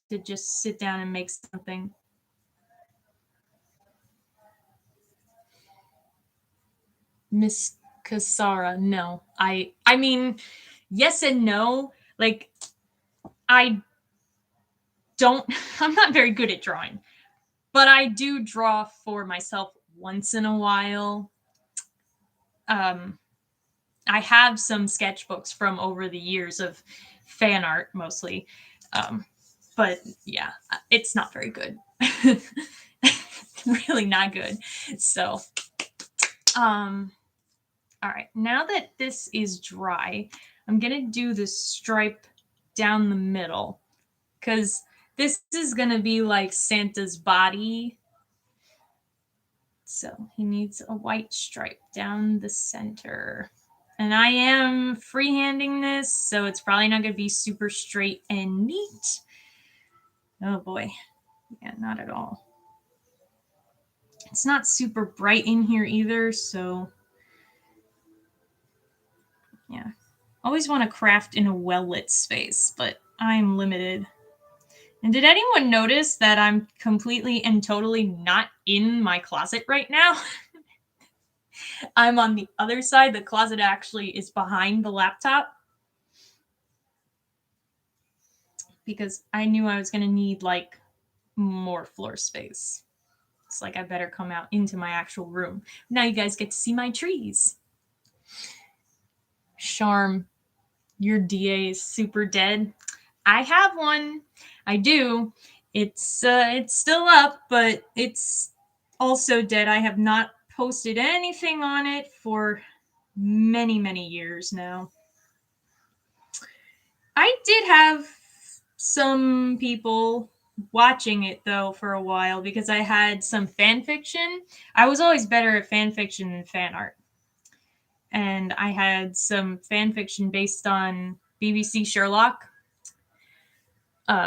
to just sit down and make something. Miss Kasara, no. I mean, yes and no. Like, I don't I'm not very good at drawing, but I do draw for myself once in a while. Um I have some sketchbooks from over the years of fan art mostly. Um but yeah, it's not very good. Really not good. So, um all right, now that this is dry, I'm gonna do the stripe down the middle because this is gonna be like Santa's body. So he needs a white stripe down the center. And I am freehanding this, so it's probably not gonna be super straight and neat. Oh boy. Yeah, not at all. It's not super bright in here either, so yeah. Always want to craft in a well-lit space, but I'm limited. And did anyone notice that I'm completely and totally not in my closet right now? I'm on the other side. The closet actually is behind the laptop because I knew I was going to need like more floor space. It's like I better come out into my actual room. Now you guys get to see my trees. Charm, your DA is super dead. I have one. I do. It's still up, but it's also dead. I have not posted anything on it for many years now. I did have some people watching it though for a while because I had some fan fiction. I was always better at fan fiction than fan art. And I had some fan fiction based on BBC Sherlock,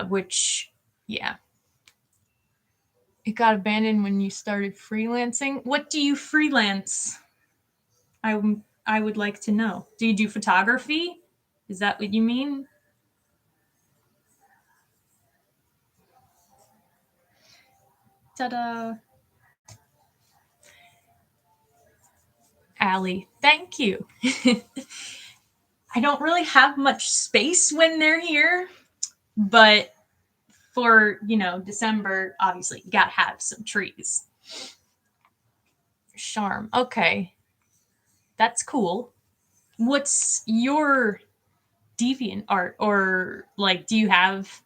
which, yeah, it got abandoned when you started freelancing. What do you freelance? I would like to know. Do you do photography? Is that what you mean? Ta-da. Allie, thank you. I don't really have much space when they're here, but for, December, obviously, you gotta have some trees. Charm. Okay. That's cool. What's your deviant art? Or like do you have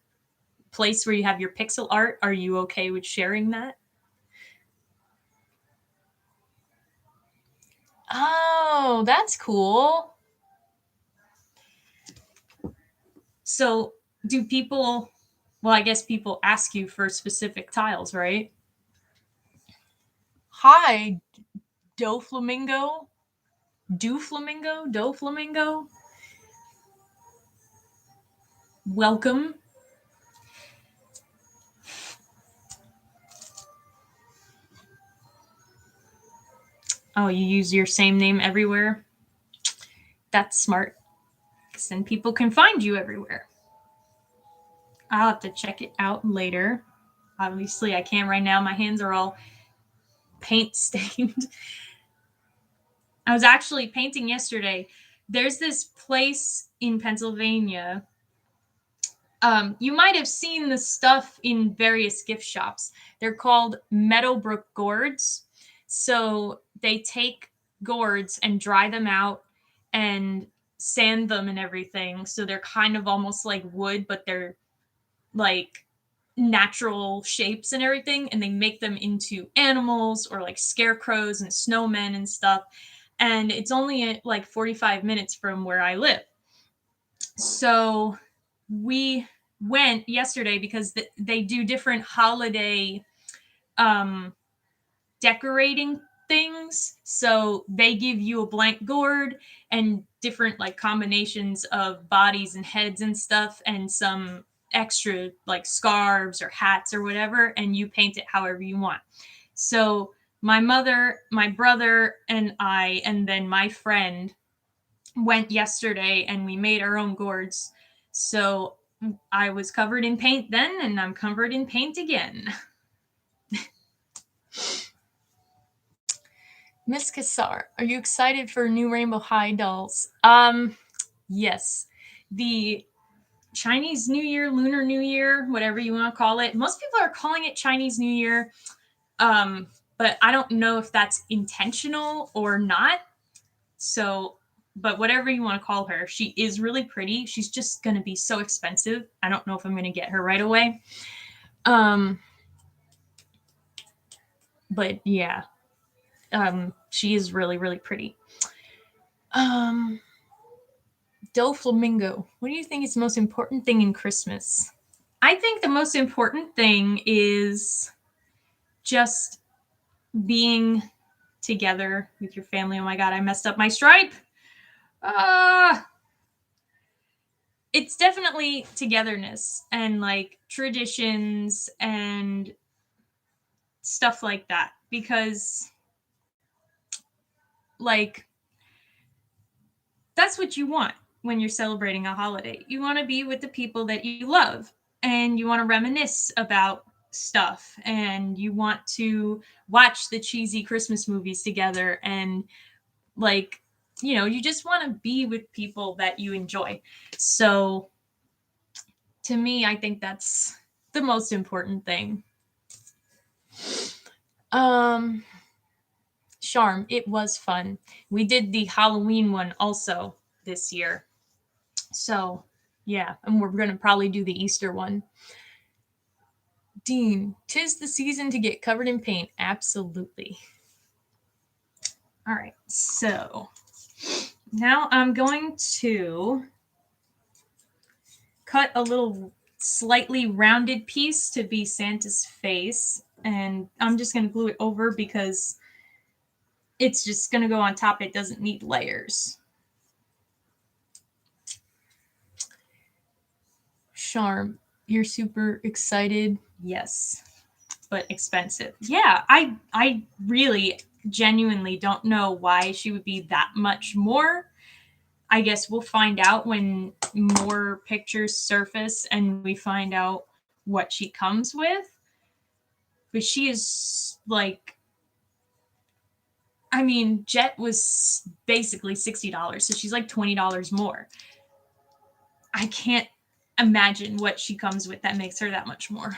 place where you have your pixel art? Are you okay with sharing that? Oh, that's cool. So, do people, well, I guess people ask you for specific tiles, right? Hi, Do Flamingo. Do Flamingo? Do Flamingo? Welcome. Oh, you use your same name everywhere? That's smart. Because then people can find you everywhere. I'll have to check it out later. Obviously, I can't right now. My hands are all paint stained. I was actually painting yesterday. There's this place in Pennsylvania. You might have seen the stuff in various gift shops. They're called Meadowbrook gourds. So they take gourds and dry them out and sand them and everything. So they're kind of almost like wood, but they're like natural shapes and everything. And they make them into animals or like scarecrows and snowmen and stuff. And it's only like 45 minutes from where I live. So we went yesterday because they do different holiday um, decorating things. So they give you a blank gourd and different like combinations of bodies and heads and stuff and some extra like scarves or hats or whatever, and you paint it however you want. So my mother, my brother, and I, and then my friend went yesterday and we made our own gourds. So I was covered in paint then, and I'm covered in paint again. Miss Kassar, are you excited for new Rainbow High dolls? Yes. The Chinese New Year, Lunar New Year, whatever you want to call it. Most people are calling it Chinese New Year, but I don't know if that's intentional or not. So, but whatever you want to call her, she is really pretty. She's just going to be so expensive. I don't know if I'm going to get her right away. But yeah, she is really, really pretty. Doe Flamingo, what do you think is the most important thing in Christmas? I think the most important thing is just being together with your family. Oh my God, I messed up my stripe. It's definitely togetherness and like traditions and stuff like that, because like that's what you want when you're celebrating a holiday. You want to be with the people that you love, and you want to reminisce about stuff, and you want to watch the cheesy Christmas movies together, and like, you know, you just want to be with people that you enjoy. So to me, I think that's the most important thing. Charm, it was fun. We did the Halloween one also this year. So, yeah, and we're going to probably do the Easter one. Dean, 'tis the season to get covered in paint. Absolutely. All right, so now I'm going to cut a little slightly rounded piece to be Santa's face, and I'm just going to glue it over because it's just going to go on top. It doesn't need layers. Charm, you're super excited. Yes, but expensive. Yeah, I really genuinely don't know why she would be that much more. I guess we'll find out when more pictures surface and we find out what she comes with. But she is like, I mean, Jet was basically $60, so she's like $20 more. I can't imagine what she comes with that makes her that much more.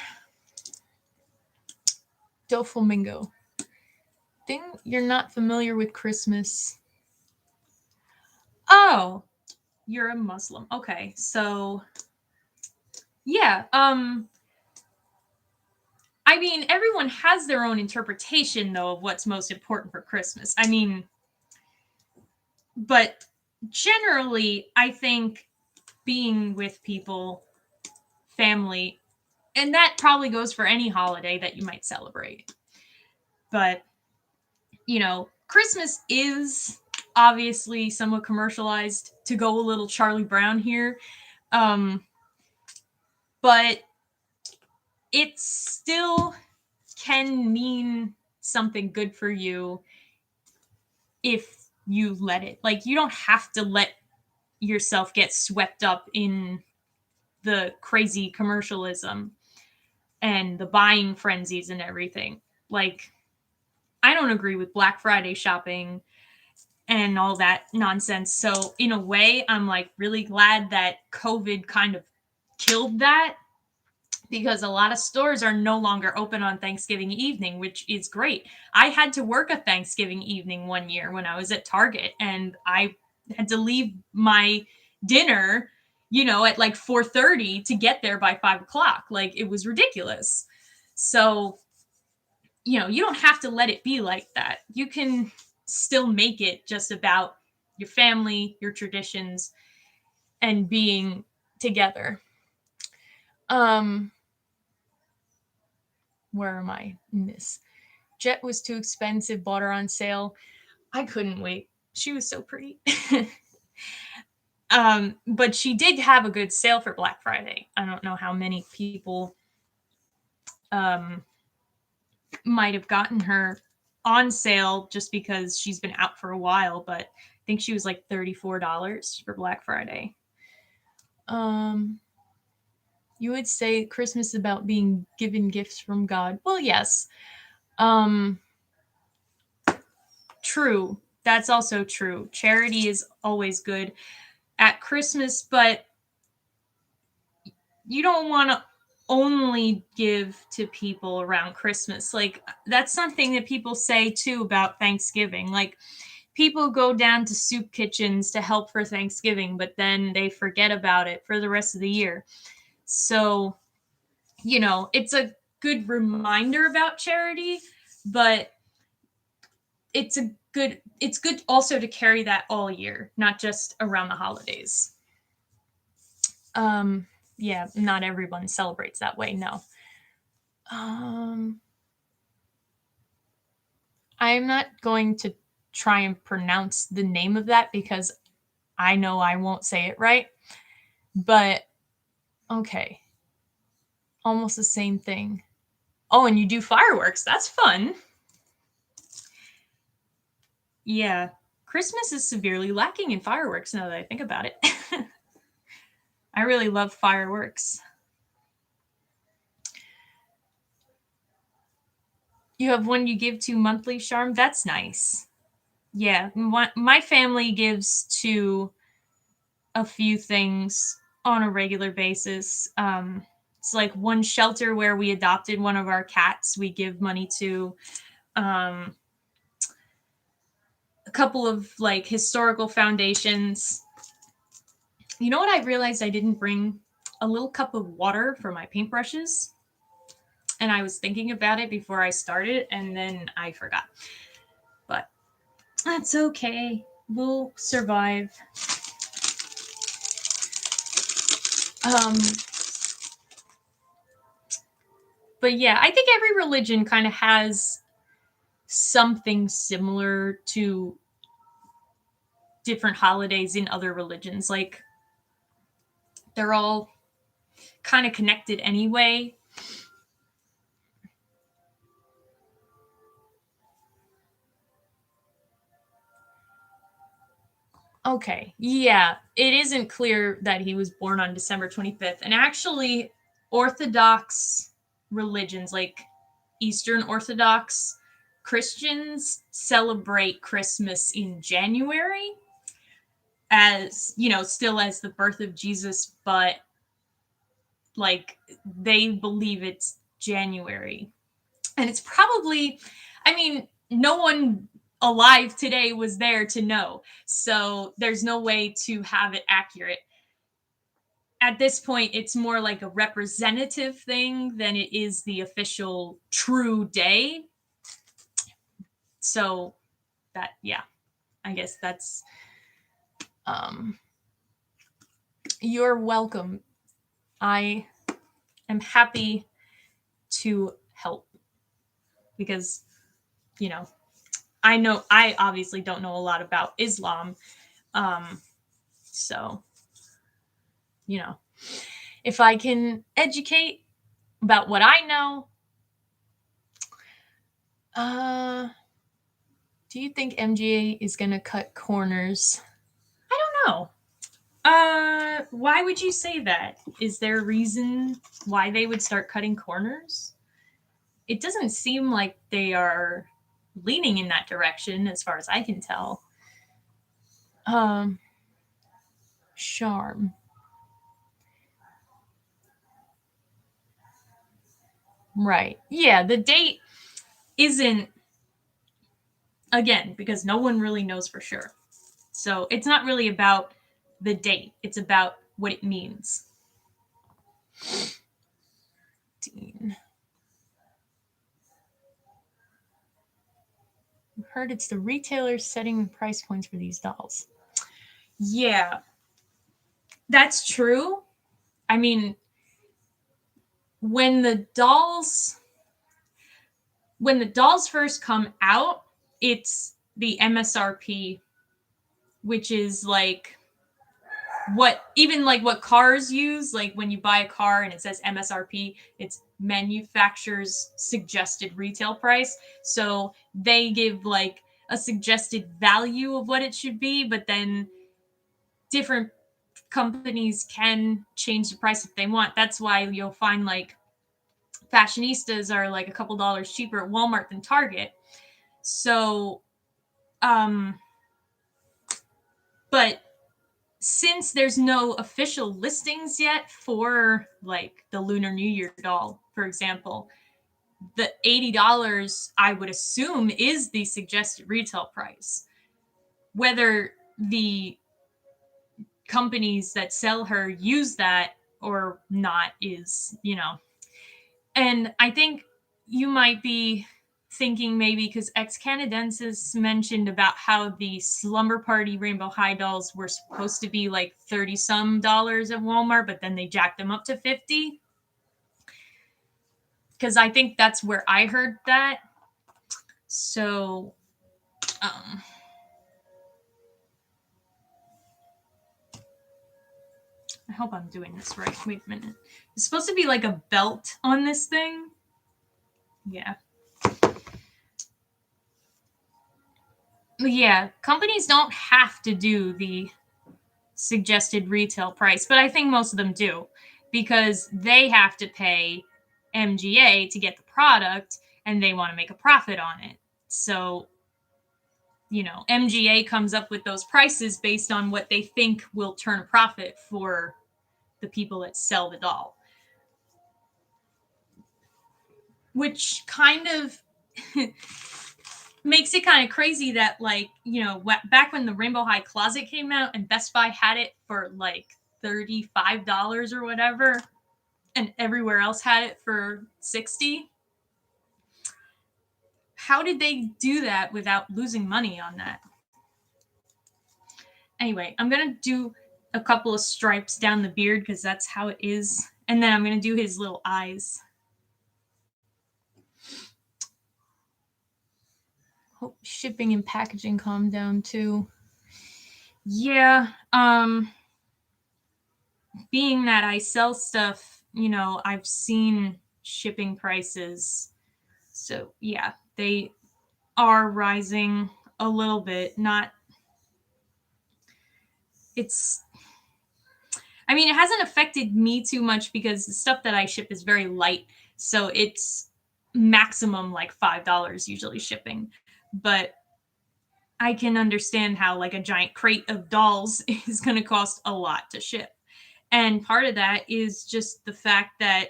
Doflamingo. Thing you're not familiar with Christmas. Oh, you're a Muslim. Okay, so yeah, I mean, everyone has their own interpretation though of what's most important for Christmas. I mean, but generally, I think being with people, family, and that probably goes for any holiday that you might celebrate. But, you know, Christmas is obviously somewhat commercialized, to go a little Charlie Brown here. But it still can mean something good for you if you let it. Like, you don't have to let yourself get swept up in the crazy commercialism and the buying frenzies and everything. Like, I don't agree with Black Friday shopping and all that nonsense. So, in a way, I'm like really glad that COVID kind of killed that, because a lot of stores are no longer open on Thanksgiving evening, which is great. I had to work a Thanksgiving evening one year when I was at Target, and I had to leave my dinner, you know, at like 4:30 to get there by 5 o'clock. Like, it was ridiculous. So, you know, you don't have to let it be like that. You can still make it just about your family, your traditions, and being together. Where am I in this? Jet was too expensive, bought her on sale. I couldn't wait. She was so pretty. But she did have a good sale for Black Friday. I don't know how many people might have gotten her on sale just because she's been out for a while, but I think she was like $34 for Black Friday. You would say Christmas is about being given gifts from God. Well, yes. True. That's also true. Charity is always good at Christmas, but you don't want to only give to people around Christmas. Like, that's something that people say too about Thanksgiving. Like, people go down to soup kitchens to help for Thanksgiving, but then they forget about it for the rest of the year. So, it's a good reminder about charity, but it's good also to carry that all year, not just around the holidays. Yeah, not everyone celebrates that way, no. I'm not going to try and pronounce the name of that because I know I won't say it right. But okay. Almost the same thing. Oh, and you do fireworks. That's fun. Yeah. Christmas is severely lacking in fireworks now that I think about it. I really love fireworks. You have one you give to monthly, Charm? That's nice. Yeah. My family gives to a few things on a regular basis. It's like one shelter where we adopted one of our cats, we give money to. A couple of like historical foundations. You know what I realized I didn't bring? A little cup of water for my paintbrushes. And I was thinking about it before I started, and then I forgot. But that's okay. We'll survive. But yeah, I think every religion kind of has something similar to different holidays in other religions. Like, they're all kind of connected anyway. Okay. Yeah, it isn't clear that he was born on December 25th. And actually, Orthodox religions, like Eastern Orthodox Christians, celebrate Christmas in January as, still as the birth of Jesus, but like they believe it's January. And it's probably, I mean, no one alive today was there to know. So there's no way to have it accurate. At this point, it's more like a representative thing than it is the official true day. So that, yeah, I guess that's, um, you're welcome. I am happy to help because, I obviously don't know a lot about Islam. So, if I can educate about what I know, do you think MGA is going to cut corners? I don't know. Why would you say that? Is there a reason why they would start cutting corners? It doesn't seem like they are leaning in that direction as far as I can tell. Charm. Right. Yeah, the date isn't, again, because no one really knows for sure. So it's not really about the date, it's about what it means. I've heard it's the retailers setting price points for these dolls. Yeah, that's true. I mean, when the dolls first come out, it's the MSRP, which is like what cars use. Like, when you buy a car and it says MSRP, it's manufacturer's suggested retail price. So they give like a suggested value of what it should be, but then different companies can change the price if they want. That's why you'll find like fashionistas are like a couple dollars cheaper at Walmart than Target. So, but since there's no official listings yet for like the Lunar New Year doll, for example, the $80 I would assume is the suggested retail price. Whether the companies that sell her use that or not is, and I think you might be thinking maybe because Ex Canadensis mentioned about how the Slumber Party Rainbow High dolls were supposed to be like 30 some dollars at Walmart, but then they jacked them up to 50. Because I think that's where I heard that. So, I hope I'm doing this right. Wait a minute. It's supposed to be like a belt on this thing. Yeah. Yeah, companies don't have to do the suggested retail price, but I think most of them do because they have to pay MGA to get the product and they want to make a profit on it. So, MGA comes up with those prices based on what they think will turn a profit for the people that sell the doll. Which kind of makes it kind of crazy that, like, back when the Rainbow High Closet came out and Best Buy had it for like $35 or whatever, and everywhere else had it for $60. How did they do that without losing money on that? Anyway, I'm going to do a couple of stripes down the beard because that's how it is. And then I'm going to do his little eyes. Hope shipping and packaging calm down too. Yeah, being that I sell stuff, I've seen shipping prices. So, yeah, they are rising a little bit. It hasn't affected me too much because the stuff that I ship is very light. So it's maximum like $5 usually shipping. But I can understand how like a giant crate of dolls is going to cost a lot to ship. And part of that is just the fact that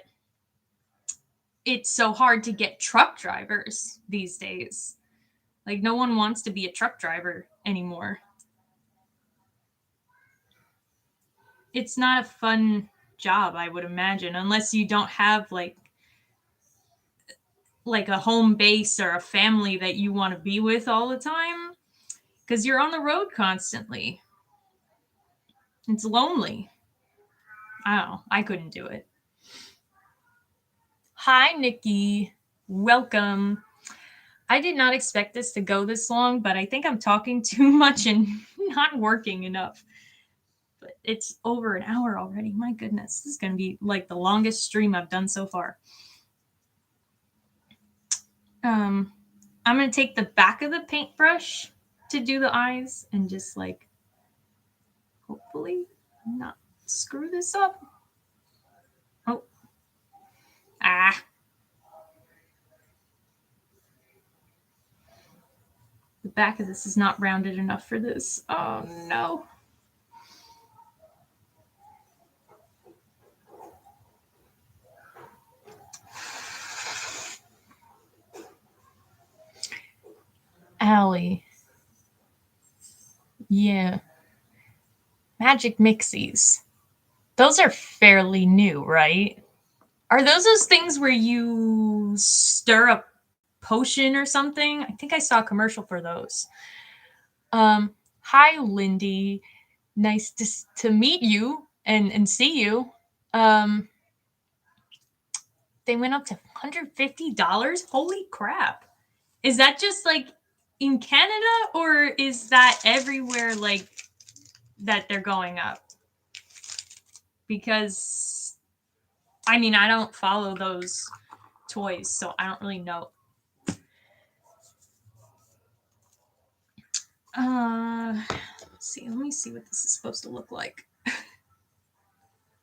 it's so hard to get truck drivers these days. Like, no one wants to be a truck driver anymore. It's not a fun job, I would imagine, unless you don't have like a home base or a family that you want to be with all the time, because you're on the road constantly. It's lonely. I don't know. I couldn't do it. Hi, Nikki. Welcome. I did not expect this to go this long, but I think I'm talking too much and not working enough. But it's over an hour already. My goodness. This is going to be like the longest stream I've done so far. I'm going to take the back of the paintbrush to do the eyes and just like hopefully not screw this up. Oh. The back of this is not rounded enough for this. Oh no. Allie. Yeah. Magic Mixies. Those are fairly new, right? Are those things where you stir a potion or something? I think I saw a commercial for those. Hi, Lindy. Nice to meet you and see you. They went up to $150. Holy crap. Is that just like in Canada or is that everywhere like that they're going up? Because I don't follow those toys, so I don't really know. Let's see. Let me see what this is supposed to look like.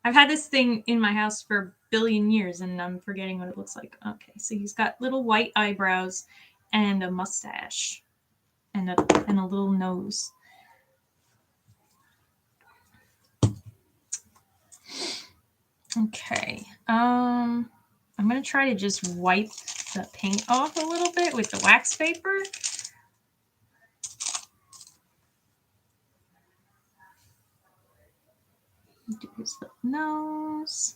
I've had this thing in my house for a billion years and I'm forgetting what it looks like. Okay, so he's got little white eyebrows and a mustache and a little nose. Okay. I'm gonna try to just wipe the paint off a little bit with the wax paper. Do his little nose.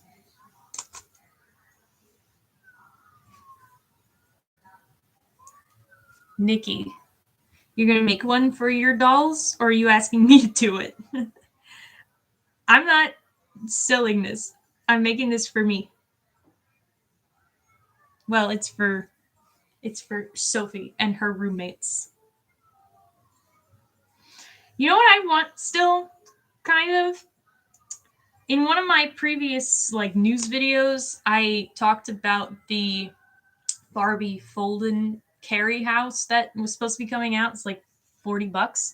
Nikki, you're gonna make one for your dolls, or are you asking me to do it? I'm not selling this. I'm making this for me. Well, it's for Sophie and her roommates. You know what I want still? Kind of. In one of my previous like news videos, I talked about the Barbie fold-in carry house that was supposed to be coming out. It's like $40.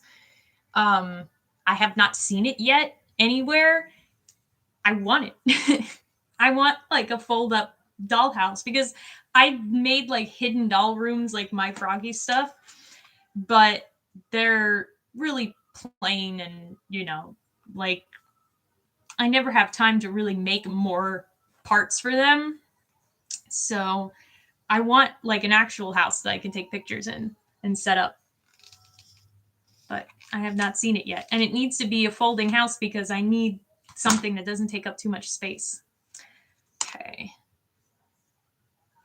I have not seen it yet anywhere. I want it. I want like a fold-up dollhouse because I made like hidden doll rooms, like my Froggy stuff, but they're really plain and like I never have time to really make more parts for them. So I want like an actual house that I can take pictures in and set up. But I have not seen it yet. And it needs to be a folding house because I need something that doesn't take up too much space. Okay.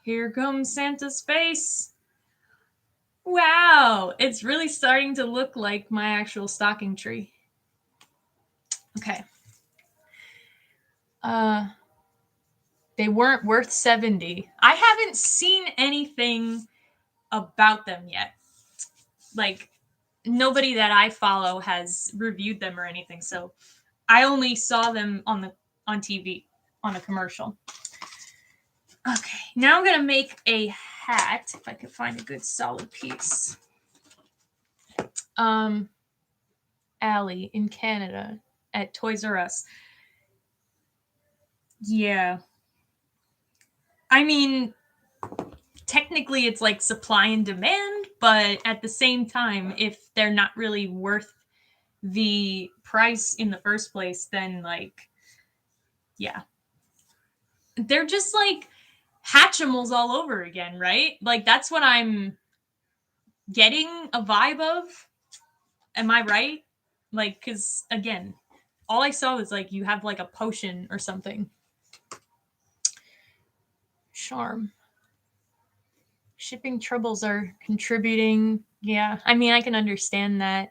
Here comes Santa's face. Wow, it's really starting to look like my actual stocking tree. Okay. They weren't worth 70. I haven't seen anything about them yet. Like nobody that I follow has reviewed them or anything, so I only saw them on TV on a commercial. Okay, now I'm gonna make a hat if I can find a good solid piece. Allie in Canada at Toys R Us. Yeah. I mean, technically it's like supply and demand, but at the same time, if they're not really worth the price in the first place, then like, yeah. They're just like Hatchimals all over again, right? Like that's what I'm getting a vibe of. Am I right? Like, because again, all I saw was like you have like a potion or something. Charm. Shipping troubles are contributing. Yeah, I mean, I can understand that.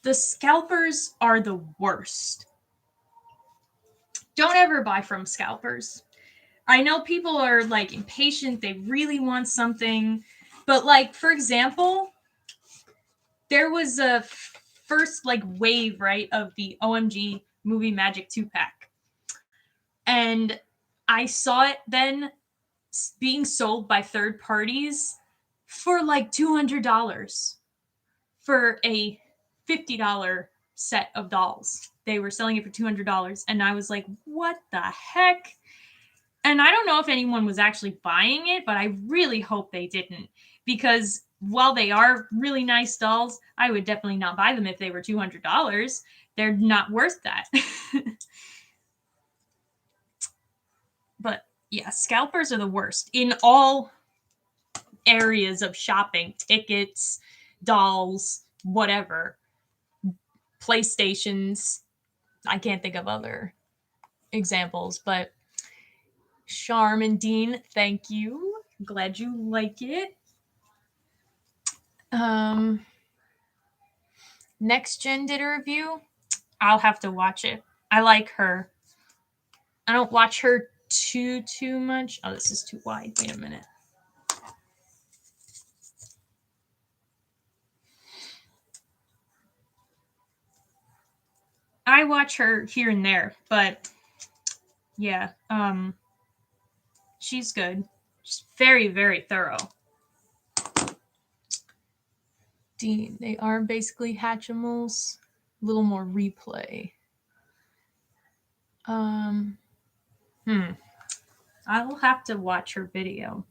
The scalpers are the worst. Don't ever buy from scalpers. I know people are like impatient, they really want something, but like for example, there was a first like wave, right, of the OMG Movie Magic 2-pack. And I saw it then being sold by third parties for like $200 for a $50 set of dolls. They were selling it for $200 and I was like, "What the heck?" And I don't know if anyone was actually buying it, but I really hope they didn't because while they are really nice dolls, I would definitely not buy them if they were $200. They're not worth that. But yeah, scalpers are the worst in all areas of shopping, tickets, dolls, whatever. PlayStations. I can't think of other examples, but Charm and Dean, thank you. Glad you like it. Next Gen did a review. I'll have to watch it. I like her. I don't watch her too much. Oh, this is too wide. Wait a minute. I watch her here and there, but yeah, she's good. She's very, very thorough. Dean, they are basically Hatchimals. little more replay. I will have to watch her video.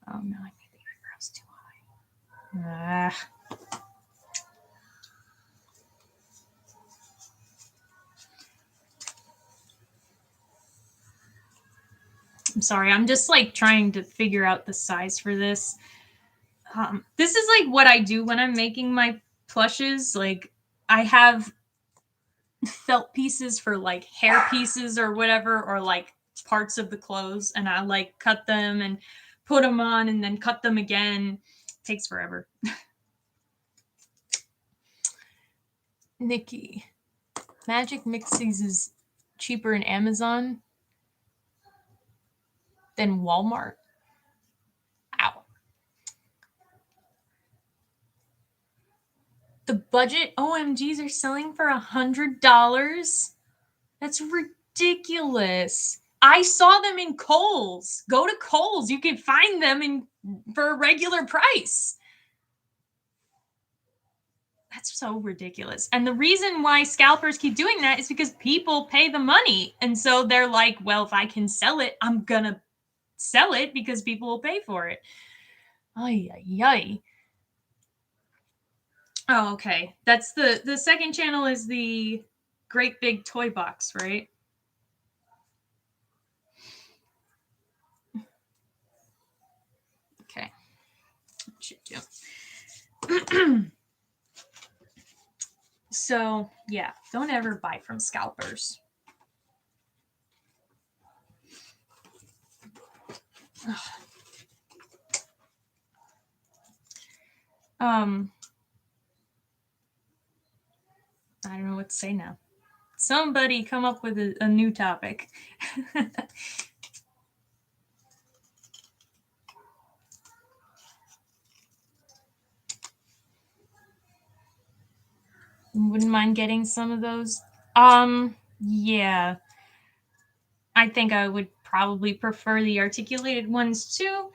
Oh no, I made the eyebrows too high. I'm sorry, I'm just like trying to figure out the size for this. This is like what I do when I'm making my plushes. Like I have felt pieces for like hair pieces or whatever, or like parts of the clothes, and I like cut them and put them on and then cut them again. It takes forever. Nikki, Magic Mixes is cheaper in Amazon than Walmart. Ow. The budget OMGs are selling for $100. That's ridiculous. I saw them in Kohl's. Go to Kohl's. You can find them for a regular price. That's so ridiculous. And the reason why scalpers keep doing that is because people pay the money. And so they're like, well, if I can sell it, I'm going to sell it because people will pay for it. Ay, ay, ay. Oh, okay. That's the second channel is the Great Big Toy Box, right? Okay. That should do. So, yeah, don't ever buy from scalpers. I don't know what to say now. Somebody come up with a new topic. Wouldn't mind getting some of those. Yeah. I think I would probably prefer the articulated ones too.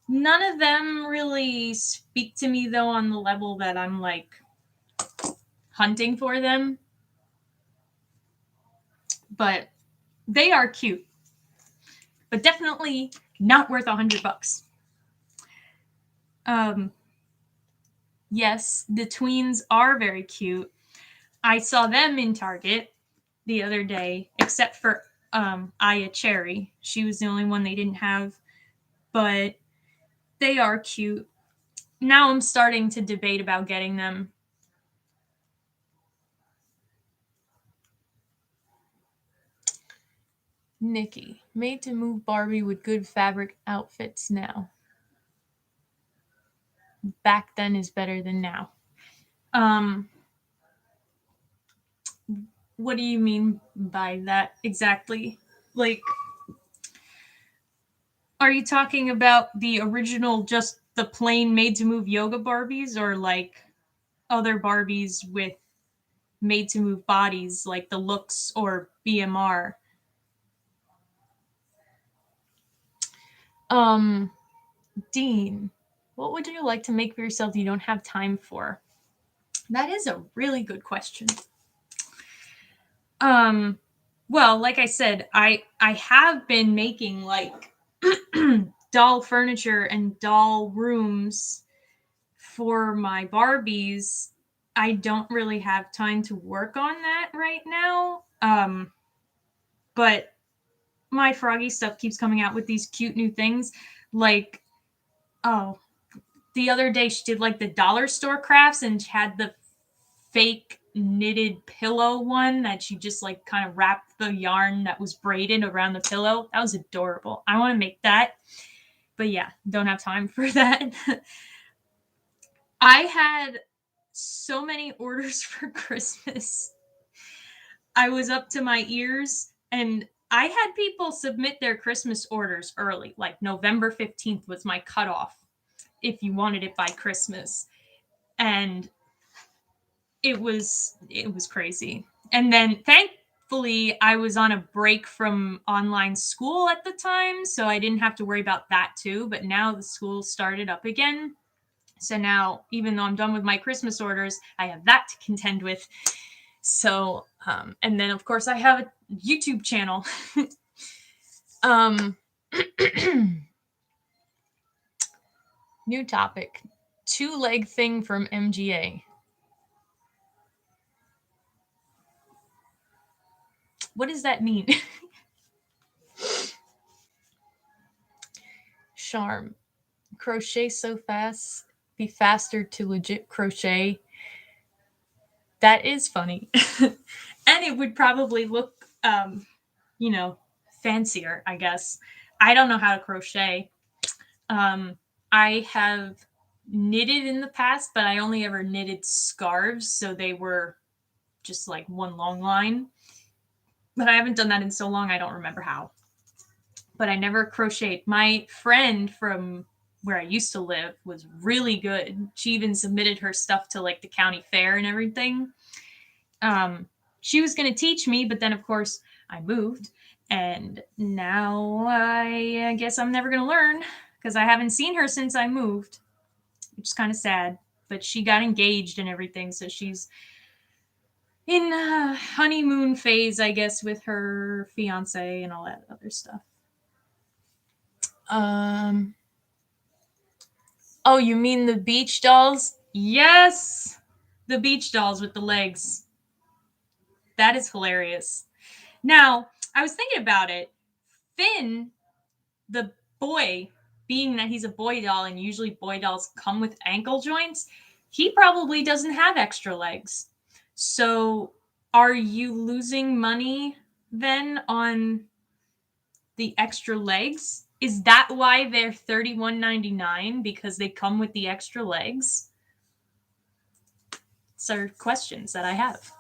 None of them really speak to me though on the level that I'm like hunting for them. But they are cute. But definitely not worth $100. Yes, the tweens are very cute. I saw them in Target the other day, except for Aya Cherry. She was the only one they didn't have, but they are cute. Now I'm starting to debate about getting them. Nikki, made to move Barbie with good fabric outfits now. Back then is better than now. What do you mean by that exactly? Like, are you talking about the original, just the plain made to move yoga Barbies, or like other Barbies with made to move bodies like the Looks or BMR? Dean, what would you like to make for yourself you don't have time for? That is a really good question. Well, like I said, I have been making like doll furniture and doll rooms for my Barbies. I don't really have time to work on that right now. But my Froggy stuff keeps coming out with these cute new things. Like, oh, the other day she did like the dollar store crafts and she had the fake knitted pillow one that she just like kind of wrapped the yarn that was braided around the pillow. That was adorable. I want to make that. But yeah, don't have time for that. I had so many orders for Christmas. I was up to my ears, and I had people submit their Christmas orders early. Like November 15th was my cutoff if you wanted it by Christmas. And it was crazy. And then thankfully I was on a break from online school at the time, so I didn't have to worry about that too. But now the school started up again. So now, even though I'm done with my Christmas orders, I have that to contend with. So, and then of course I have a YouTube channel. New topic. 2-leg thing from MGA. What does that mean? Charm. Crochet so fast. Be faster to legit crochet. That is funny. And it would probably look, fancier, I guess. I don't know how to crochet. I have knitted in the past, but I only ever knitted scarves, so they were just like one long line. But I haven't done that in so long, I don't remember how. But I never crocheted. My friend from where I used to live was really good. She even submitted her stuff to like the county fair and everything. She was going to teach me, but then of course I moved, and now I guess I'm never going to learn because I haven't seen her since I moved, which is kind of sad. But she got engaged and everything, so she's in honeymoon phase, I guess, with her fiance and all that other stuff. Oh, you mean the beach dolls? Yes, the beach dolls with the legs. That is hilarious. Now, I was thinking about it. Finn, the boy, being that he's a boy doll and usually boy dolls come with ankle joints, he probably doesn't have extra legs. So, are you losing money then on the extra legs? Is that why they're $31.99? Because they come with the extra legs? These are questions that I have.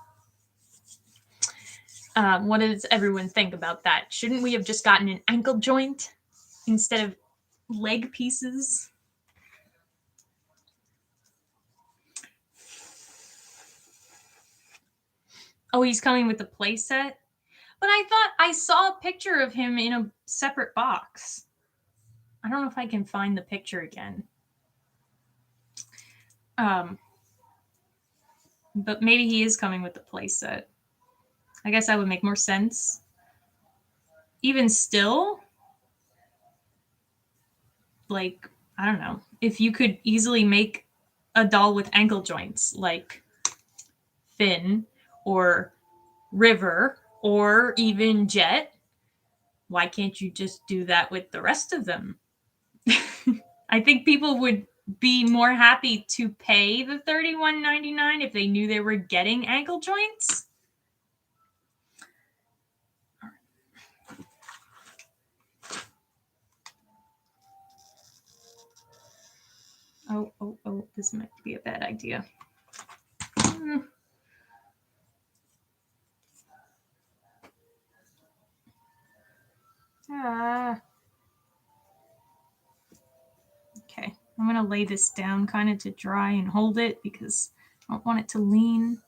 What does everyone think about that? Shouldn't we have just gotten an ankle joint instead of leg pieces? Oh, he's coming with the play set? But I thought I saw a picture of him in a separate box. I don't know if I can find the picture again. But maybe he is coming with the play set. I guess that would make more sense. Even still, like, I don't know. If you could easily make a doll with ankle joints, like Finn or River or even Jet, why can't you just do that with the rest of them? I think people would be more happy to pay the $31.99 if they knew they were getting ankle joints. Oh, this might be a bad idea. Okay, I'm going to lay this down kind of to dry and hold it because I don't want it to lean.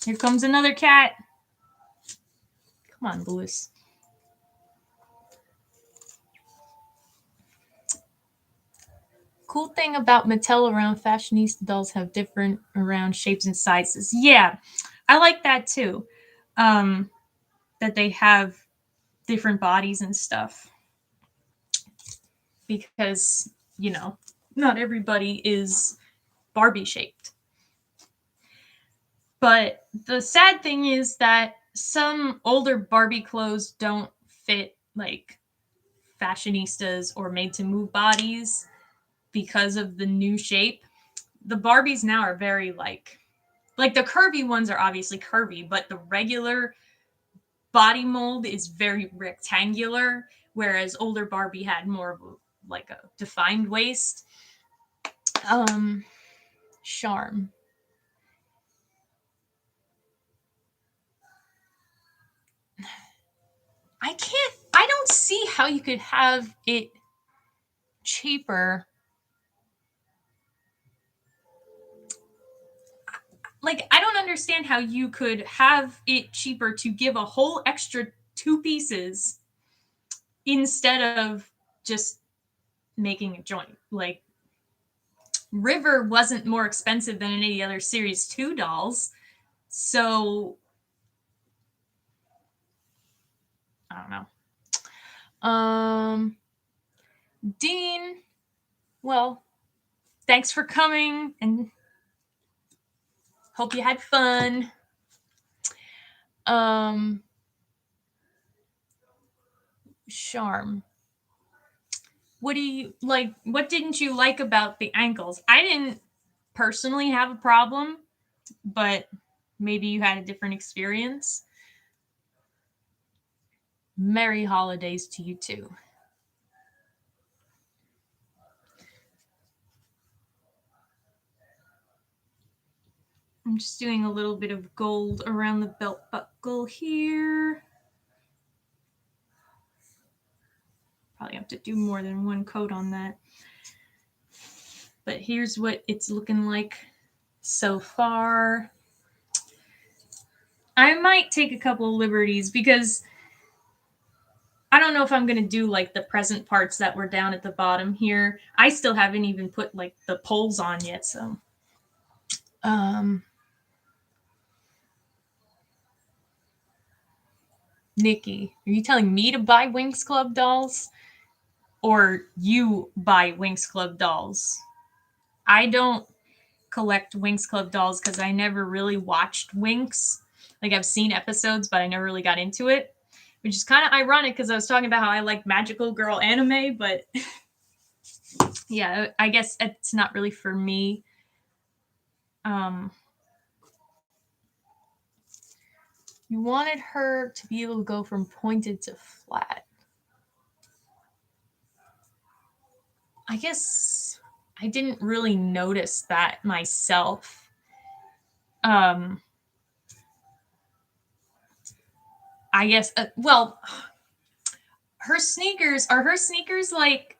Here comes another cat. Come on, Lewis. Cool thing about Mattel around fashionista dolls have different around shapes and sizes. Yeah, I like that too. That they have different bodies and stuff. Because, not everybody is Barbie shaped. But the sad thing is that some older Barbie clothes don't fit like fashionistas or made to move bodies because of the new shape. The Barbies now are very like the curvy ones are obviously curvy, but the regular body mold is very rectangular, whereas older Barbie had more of a defined waist. Charm. I don't see how you could have it cheaper. Like, I don't understand how you could have it cheaper to give a whole extra 2 pieces instead of just making a joint. Like, River wasn't more expensive than any other Series 2 dolls. So, I don't know. Dean, well, thanks for coming and hope you had fun. Charm. What do you like? What didn't you like about the ankles? I didn't personally have a problem, but maybe you had a different experience. Merry holidays to you too. I'm just doing a little bit of gold around the belt buckle here. Probably have to do more than one coat on that. But here's what it's looking like so far. I might take a couple of liberties because I don't know if I'm going to do like the present parts that were down at the bottom here. I still haven't even put like the poles on yet, so Nikki, are you telling me to buy Winx Club dolls or you buy Winx Club dolls? I don't collect Winx Club dolls because I never really watched Winx. Like I've seen episodes, but I never really got into it, which is kind of ironic because I was talking about how I like magical girl anime, but yeah, I guess it's not really for me. You wanted her to be able to go from pointed to flat. I guess I didn't really notice that myself. I guess, well, her sneakers, are her sneakers like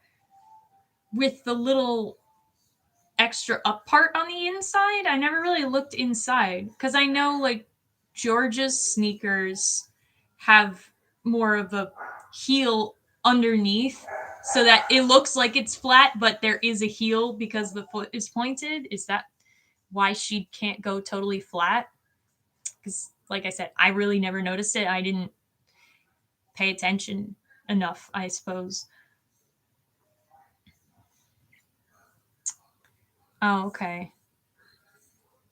with the little extra up part on the inside? I never really looked inside because I know like Georgia's sneakers have more of a heel underneath so that it looks like it's flat, but there is a heel because the foot is pointed. Is that why she can't go totally flat? Because, like I said, I really never noticed it. I didn't pay attention enough, I suppose. Oh, okay.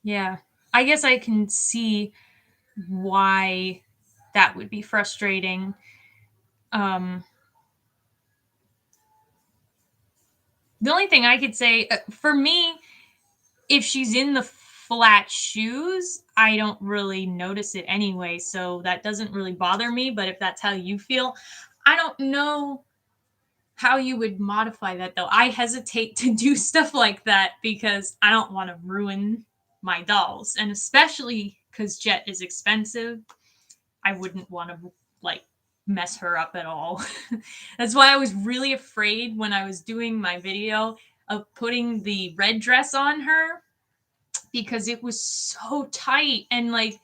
Yeah. I guess I can see why that would be frustrating. Um, the only thing I could say for me, if she's in the flat shoes, I don't really notice it anyway. So that doesn't really bother me. But if that's how you feel, I don't know how you would modify that though. I hesitate to do stuff like that because I don't want to ruin my dolls. And especially because Jet is expensive, I wouldn't want to like mess her up at all. That's why I was really afraid when I was doing my video of putting the red dress on her because it was so tight and like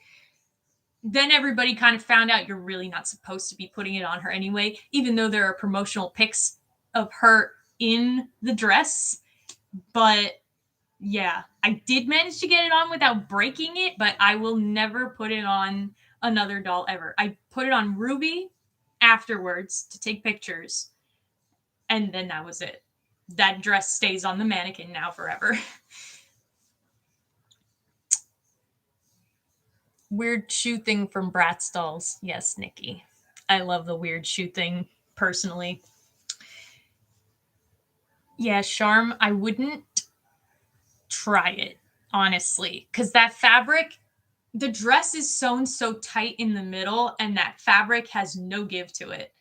then everybody kind of found out you're really not supposed to be putting it on her anyway, even though there are promotional pics of her in the dress. But yeah, I did manage to get it on without breaking it, but I will never put it on another doll ever. I put it on Ruby afterwards to take pictures, and then that was it. That dress stays on the mannequin now forever. Weird shoe thing from Bratz dolls. Yes, Nikki. I love the weird shoe thing personally. Yeah, Charm, I wouldn't try it, honestly, because that fabric, the dress is sewn so tight in the middle, and that fabric has no give to it.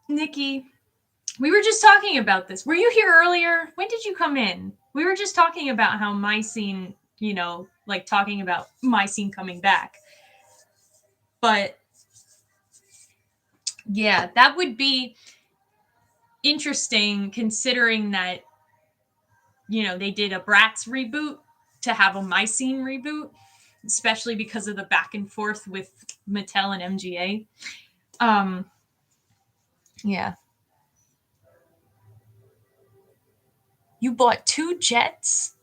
Nikki, we were just talking about this. Were you here earlier? When did you come in? We were just talking about how my scene, you know, like talking about my scene coming back. But yeah, that would be interesting considering that, you know, they did a Bratz reboot to have a My Scene reboot, especially because of the back and forth with Mattel and MGA. Yeah. You bought 2 jets?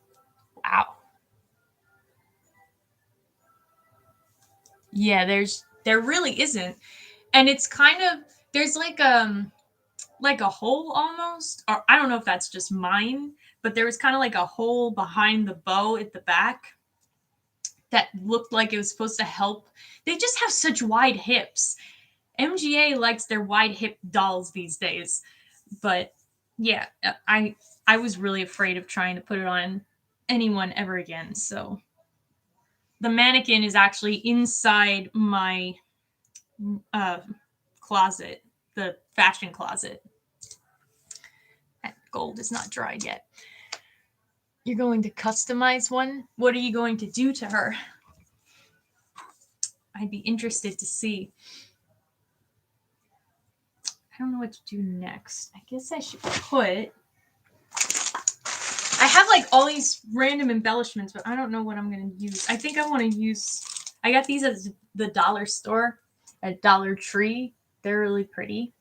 Wow. Yeah, there really isn't. And it's kind of there's like a hole almost, or I don't know if that's just mine, but there was kind of like a hole behind the bow at the back that looked like it was supposed to help. They just have such wide hips. MGA likes their wide hip dolls these days. But yeah, I was really afraid of trying to put it on anyone ever again. So the mannequin is actually inside my uh, closet, the fashion closet. That gold is not dried yet. You're going to customize one? What are you going to do to her? I'd be interested to see. I don't know what to do next. I guess I should put. I have like all these random embellishments, but I don't know what I'm going to use. I think I want to use. I got these at the dollar store at Dollar Tree. They're really pretty.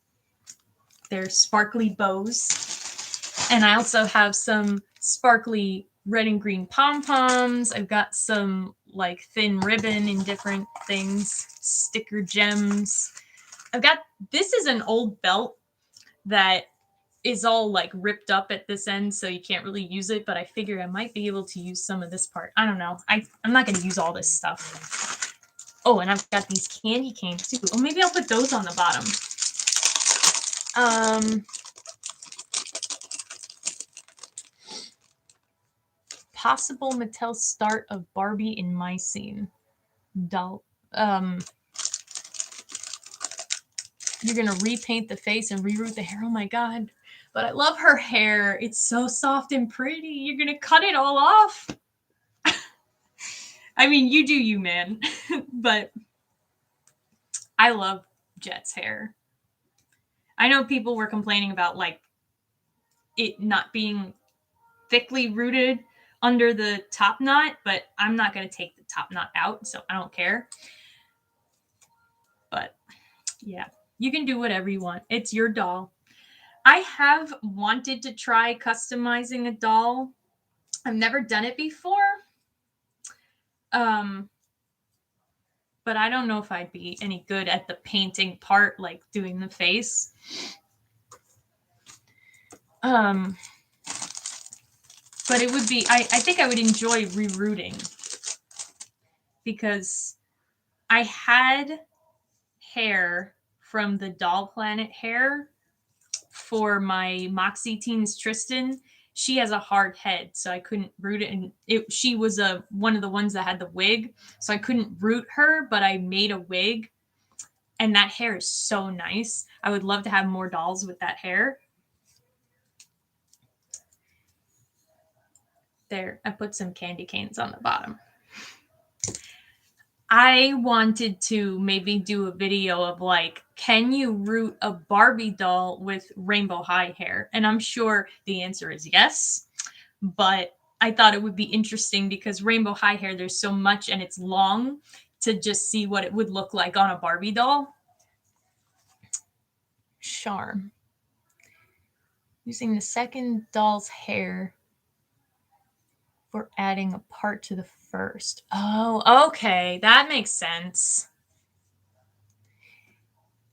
They're sparkly bows. And I also have some sparkly red and green pom-poms. I've got some like thin ribbon in different things, sticker gems. This is an old belt that is all like ripped up at this end, so you can't really use it, but I figure I might be able to use some of this part. I don't know. I'm not going to use all this stuff. Oh, and I've got these candy canes too. Oh, maybe I'll put those on the bottom. Possible Mattel start of Barbie in my scene. Doll. You're gonna repaint the face and reroot the hair. Oh my god. But I love her hair. It's so soft and pretty. You're gonna cut it all off. I mean, you do you, man. But I love Jet's hair. I know people were complaining about like it not being thickly rooted under the top knot, but I'm not going to take the top knot out, so I don't care. But yeah, you can do whatever you want. It's your doll. I have wanted to try customizing a doll. I've never done it before. But I don't know if I'd be any good at the painting part, like doing the face. But it would be, I think I would enjoy rerouting because I had hair from the Doll Planet hair for my Moxie Teens Tristan. She has a hard head, so I couldn't root it. And she was one of the ones that had the wig, so I couldn't root her, but I made a wig. And that hair is so nice. I would love to have more dolls with that hair. There, I put some candy canes on the bottom. I wanted to maybe do a video of like, can you root a Barbie doll with rainbow high hair? And I'm sure the answer is yes. But I thought it would be interesting because rainbow high hair, there's so much and it's long to just see what it would look like on a Barbie doll. Charm. Using the second doll's hair for adding a part to the first. Oh, okay. That makes sense.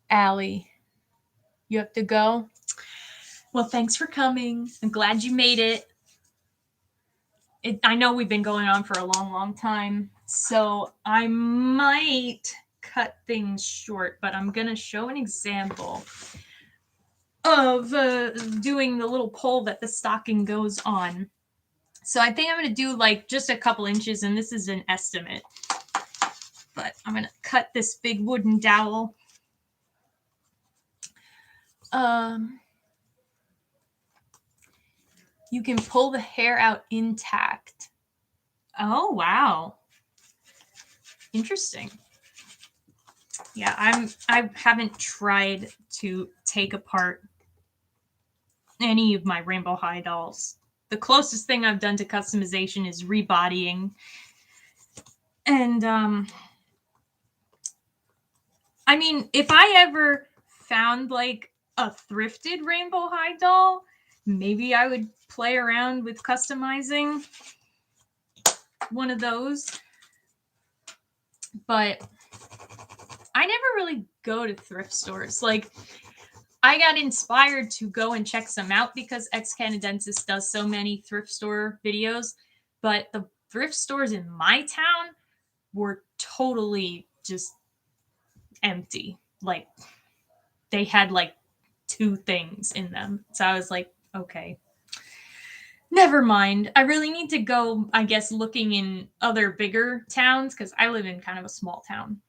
Allie, you have to go? Well, thanks for coming. I'm glad you made it. I know we've been going on for a long, long time, so I might cut things short, but I'm going to show an example of doing the little pole that the stocking goes on. So I think I'm going to do like just a couple inches, and this is an estimate. But I'm going to cut this big wooden dowel. You can pull the hair out intact. Oh, wow. Interesting. Yeah, I haven't tried to take apart any of my Rainbow High dolls. The closest thing I've done to customization is rebodying. And I mean, if I ever found like a thrifted Rainbow High doll, maybe I would play around with customizing one of those. But I never really go to thrift stores. Like, I got inspired to go and check some out because Ex Canadensis does so many thrift store videos. But the thrift stores in my town were totally just empty. Like, they had like 2 things in them. So I was like, okay, never mind. I really need to go, I guess, looking in other bigger towns because I live in kind of a small town.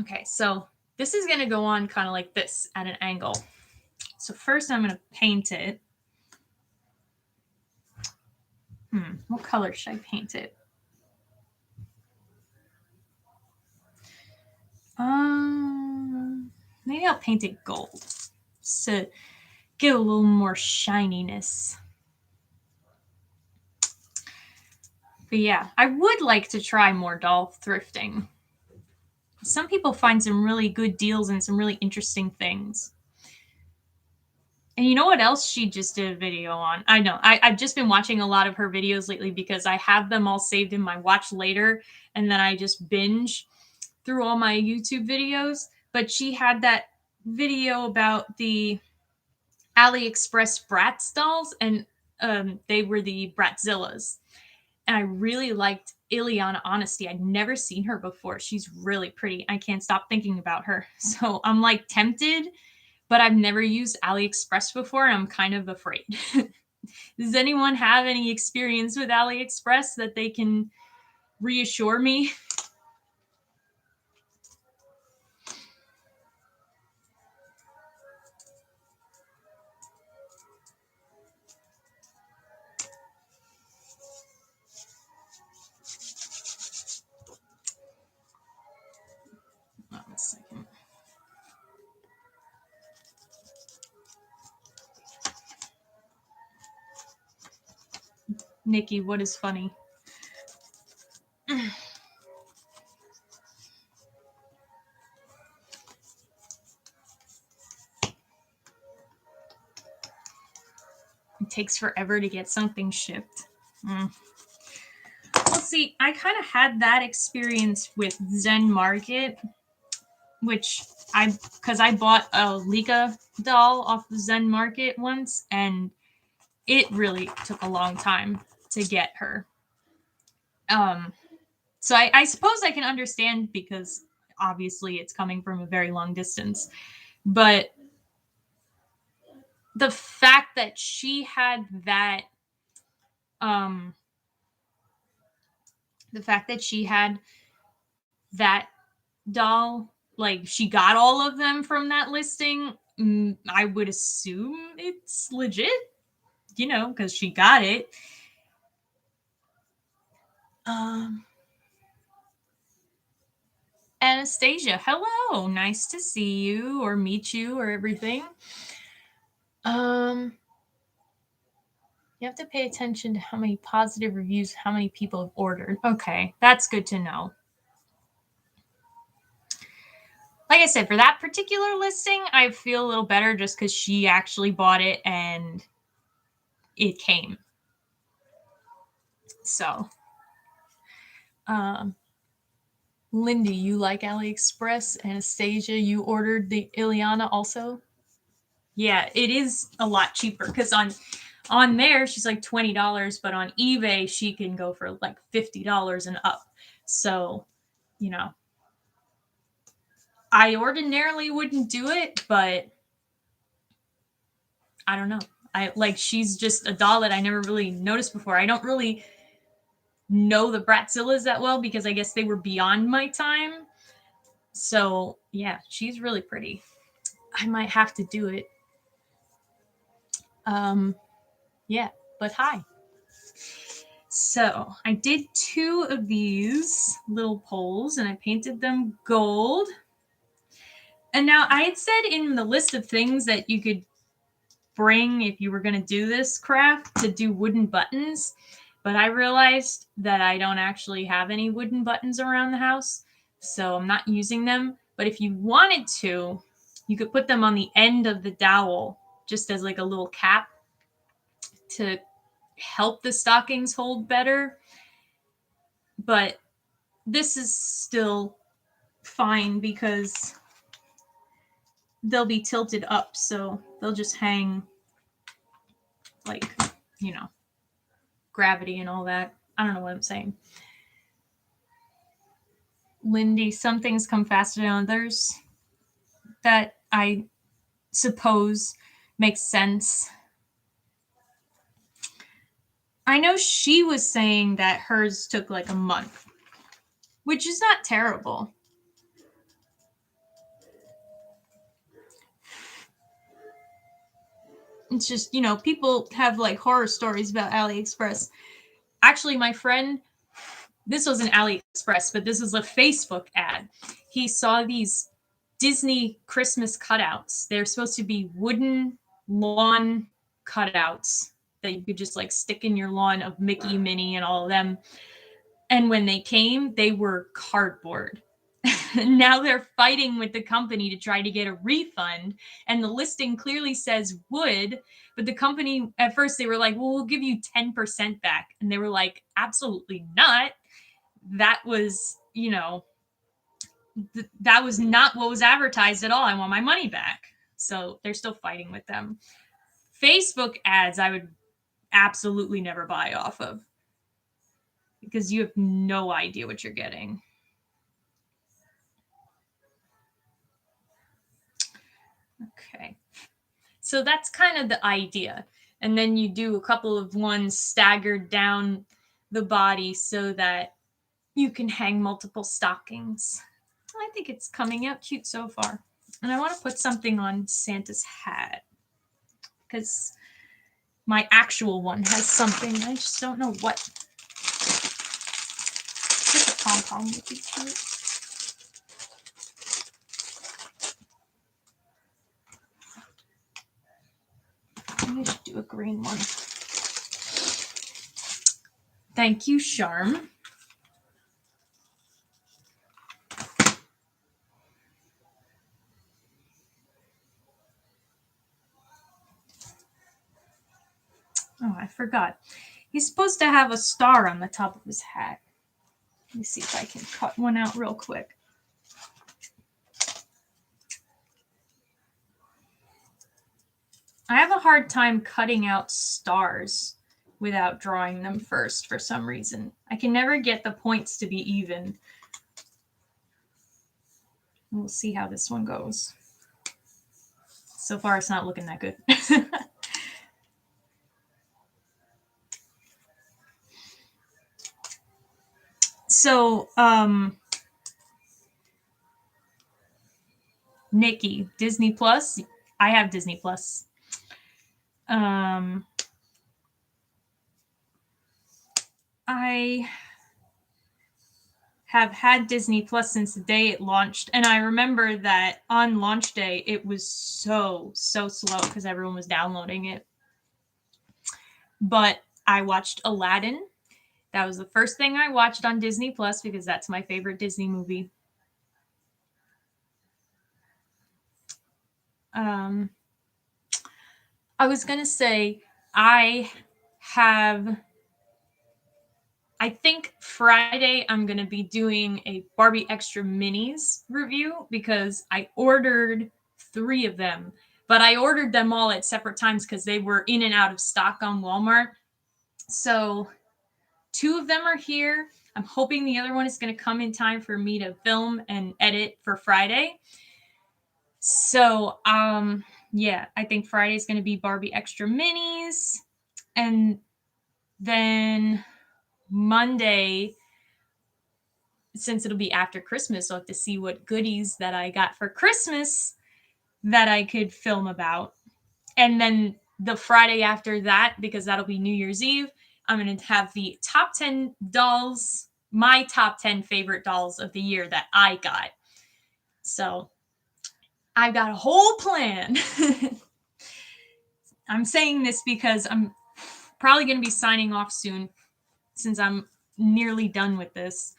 Okay, so this is going to go on kind of like this at an angle. So first I'm going to paint it. What color should I paint it? Maybe I'll paint it gold to get a little more shininess. But yeah, I would like to try more doll thrifting. Some people find some really good deals and some really interesting things. And you know what else she just did a video on? I know. I've just been watching a lot of her videos lately because I have them all saved in my watch later, and then I just binge through all my YouTube videos. But she had that video about the AliExpress Bratz dolls, and they were the Bratzillas. And I really liked Ileana Honesty. I'd never seen her before. She's really pretty. I can't stop thinking about her. So I'm like tempted, but I've never used AliExpress before. And I'm kind of afraid. Does anyone have any experience with AliExpress that they can reassure me? One second. Nikki, what is funny? It takes forever to get something shipped. Well, see, I kind of had that experience with Zen Market, which because I bought a Lika doll off the Zen Market once, and it really took a long time to get her. So I suppose I can understand because obviously it's coming from a very long distance, but the fact that she had that, the fact that she had that doll, like she got all of them from that listing, I would assume it's legit, because she got it. Anastasia, hello, nice to see you or meet you or everything. You have to pay attention to how many positive reviews, how many people have ordered. Okay, that's good to know. Like I said, for that particular listing, I feel a little better just because she actually bought it and it came. So, Lindy, you like AliExpress? Anastasia, you ordered the Ileana also? Yeah, it is a lot cheaper because on there she's like $20, but on eBay she can go for like $50 and up. So, I ordinarily wouldn't do it, but I don't know. She's just a doll that I never really noticed before. I don't really know the Bratzillas that well because I guess they were beyond my time. So yeah, she's really pretty. I might have to do it. Yeah, but hi. So I did 2 of these little poles and I painted them gold. And now I had said in the list of things that you could bring if you were going to do this craft to do wooden buttons, but I realized that I don't actually have any wooden buttons around the house, so I'm not using them. But if you wanted to, You could put them on the end of the dowel just as like a little cap to help the stockings hold better. But this is still fine because they'll be tilted up, so they'll just hang like, you know, gravity and all that. I don't know what I'm saying. Lindy, some things come faster than others. That I suppose makes sense. I know she was saying that hers took like a month, which is not terrible. It's just, you know, people have like horror stories about AliExpress. Actually, my friend, this wasn't AliExpress, but this was a Facebook ad. He saw these Disney Christmas cutouts. They're supposed to be wooden lawn cutouts that you could just like stick in your lawn of Mickey, Minnie, and all of them. And when they came, they were cardboard. Now they're fighting with the company to try to get a refund. And the listing clearly says wood, but the company, at first, they were like, well, we'll give you 10% back. And they were like, absolutely not. That was, you know, that was not what was advertised at all. I want my money back. So they're still fighting with them. Facebook ads, I would absolutely never buy off of because you have no idea what you're getting. Okay. So that's kind of the idea. And then you do a couple of ones staggered down the body so that you can hang multiple stockings. I think it's coming out cute so far. And I want to put something on Santa's hat because my actual one has something. I just don't know what. Just a pom-pom would be cute. I should do a green one. Thank you, Charm. Oh, I forgot. He's supposed to have a star on the top of his hat. Let me see if I can cut one out real quick. I have a hard time cutting out stars without drawing them first for some reason. I can never get the points to be even. We'll see how this one goes. So far, it's not looking that good. So, Nikki, Disney Plus. I have Disney Plus. I have had Disney Plus since the day it launched, and I remember that on launch day it was so slow because everyone was downloading it. But I watched Aladdin. That was the first thing I watched on Disney Plus because that's my favorite Disney movie. I was gonna say I think Friday I'm going to be doing a Barbie Extra Minis review because I ordered 3 of them, but I ordered them all at separate times because they were in and out of stock on Walmart. So 2 of them are here. I'm hoping the other one is going to come in time for me to film and edit for Friday. So, yeah, I think Friday is going to be Barbie Extra Minis. And then Monday, since it'll be after Christmas, I'll have to see what goodies that I got for Christmas that I could film about. And then the Friday after that, because that'll be New Year's Eve, I'm going to have the top 10 dolls, my top 10 favorite dolls of the year that I got. So I've got a whole plan. I'm saying this because I'm probably going to be signing off soon since I'm nearly done with this.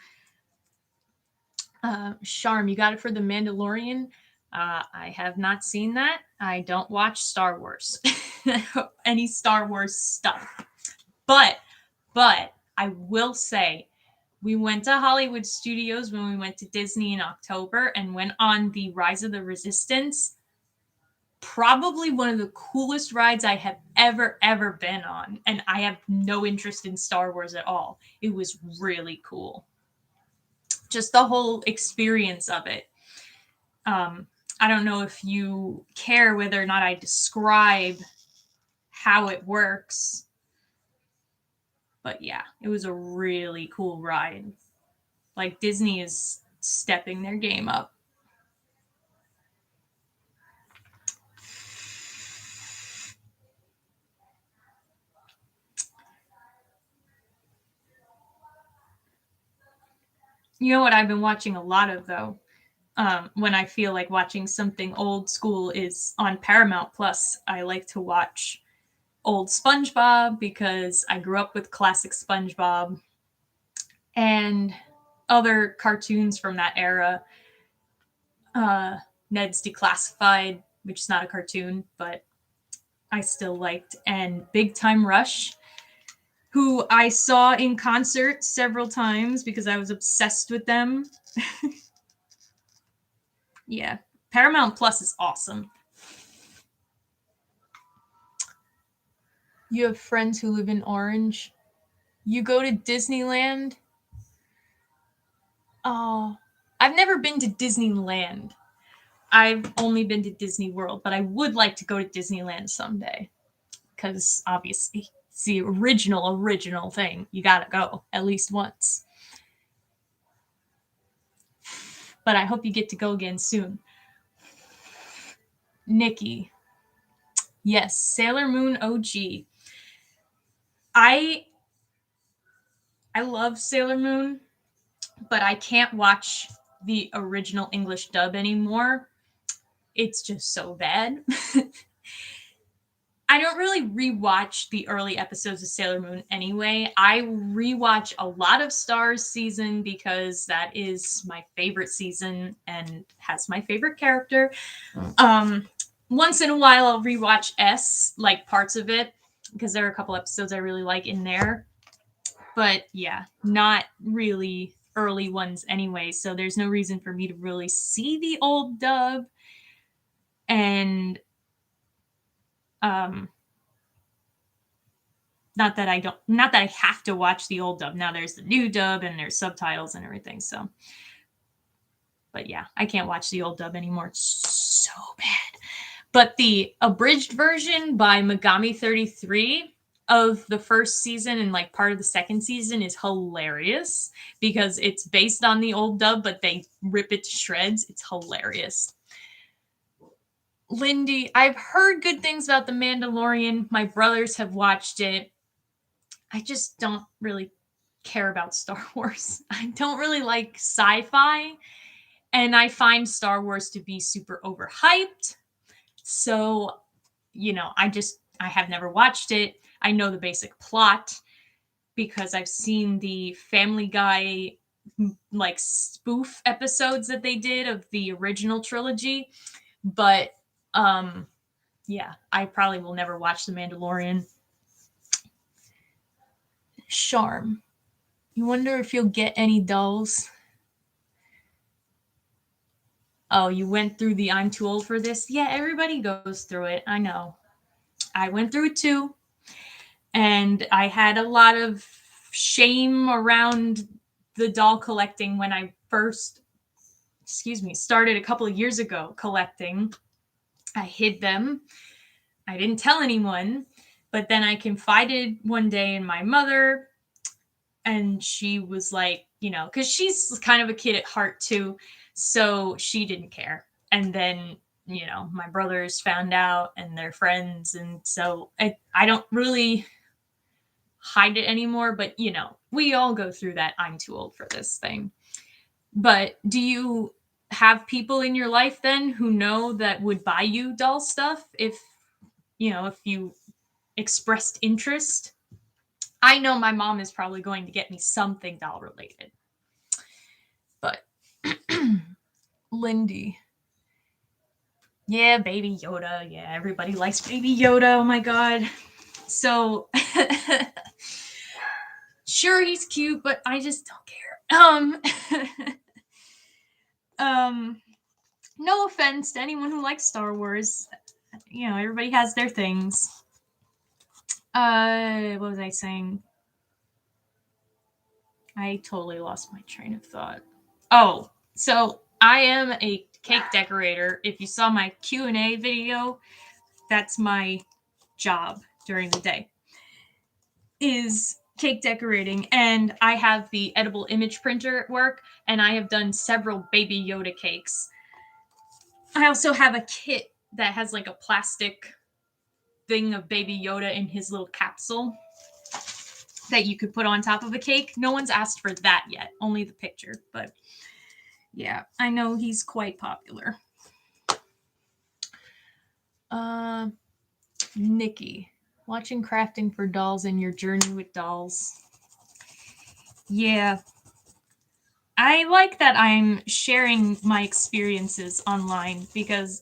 Charm, you got it for the Mandalorian. I have not seen that. I don't watch Star Wars, any Star Wars stuff. But I will say, we went to Hollywood Studios when we went to Disney in October and went on the Rise of the Resistance. Probably one of the coolest rides I have ever been on. And I have no interest in Star Wars at all. It was really cool. Just the whole experience of it. I don't know if you care whether or not I describe how it works. But yeah, it was a really cool ride. Like, Disney is stepping their game up. You know what I've been watching a lot of, though, when I feel like watching something old school, is on Paramount Plus. I like to watch old SpongeBob because I grew up with classic SpongeBob and other cartoons from that era. Ned's Declassified, which is not a cartoon, but I still liked, and Big Time Rush, who I saw in concert several times because I was obsessed with them. Yeah, Paramount Plus is awesome. You have friends who live in Orange. You go to Disneyland. Oh, I've never been to Disneyland. I've only been to Disney World, but I would like to go to Disneyland someday because obviously it's the original thing. You gotta go at least once. But I hope you get to go again soon. Nikki. Yes, Sailor Moon OG. I love Sailor Moon, but I can't watch the original English dub anymore. It's just so bad. I don't really rewatch the early episodes of Sailor Moon anyway. I rewatch a lot of Stars season because that is my favorite season and has my favorite character. Once in a while, I'll rewatch S, like parts of it, because there are a couple episodes I really like in there. But yeah, not really early ones anyway. So there's no reason for me to really see the old dub. And not that I have to watch the old dub. Now there's the new dub and there's subtitles and everything. So, but yeah, I can't watch the old dub anymore. It's so bad. But the abridged version by Megami 33 of the first season and like part of the second season is hilarious because it's based on the old dub, but they rip it to shreds. It's hilarious. Lindy, I've heard good things about The Mandalorian. My brothers have watched it. I just don't really care about Star Wars. I don't really like sci-fi, and I find Star Wars to be super overhyped. So, I have never watched it. I know the basic plot because I've seen the Family Guy like spoof episodes that they did of the original trilogy, but yeah, I probably will never watch The Mandalorian. Charm. You wonder if you'll get any dolls. Oh, you went through the I'm too old for this? Yeah, everybody goes through it. I know. I went through it too. And I had a lot of shame around the doll collecting when I first, started a couple of years ago collecting. I hid them. I didn't tell anyone. But then I confided one day in my mother, and she was like, because she's kind of a kid at heart too. So she didn't care. And then, my brothers found out and their friends. And so I don't really hide it anymore. But, we all go through that I'm too old for this thing. But do you have people in your life then who know that would buy you doll stuff if you expressed interest? I know my mom is probably going to get me something doll related. But Lindy, Yeah, Baby Yoda. Yeah, everybody likes Baby Yoda. Oh my god. So sure he's cute, but I just don't care. Um no offense to anyone who likes Star Wars. You know, everybody has their things. What was I saying? I totally lost my train of thought. Oh, so I am a cake decorator. If you saw my Q&A video, that's my job during the day. Is cake decorating, and I have the edible image printer at work, and I have done several Baby Yoda cakes. I also have a kit that has like a plastic thing of Baby Yoda in his little capsule that you could put on top of a cake. No one's asked for that yet, only the picture, but yeah, I know he's quite popular. Nikki, watching crafting for dolls and your journey with dolls. Yeah, I like that I'm sharing my experiences online because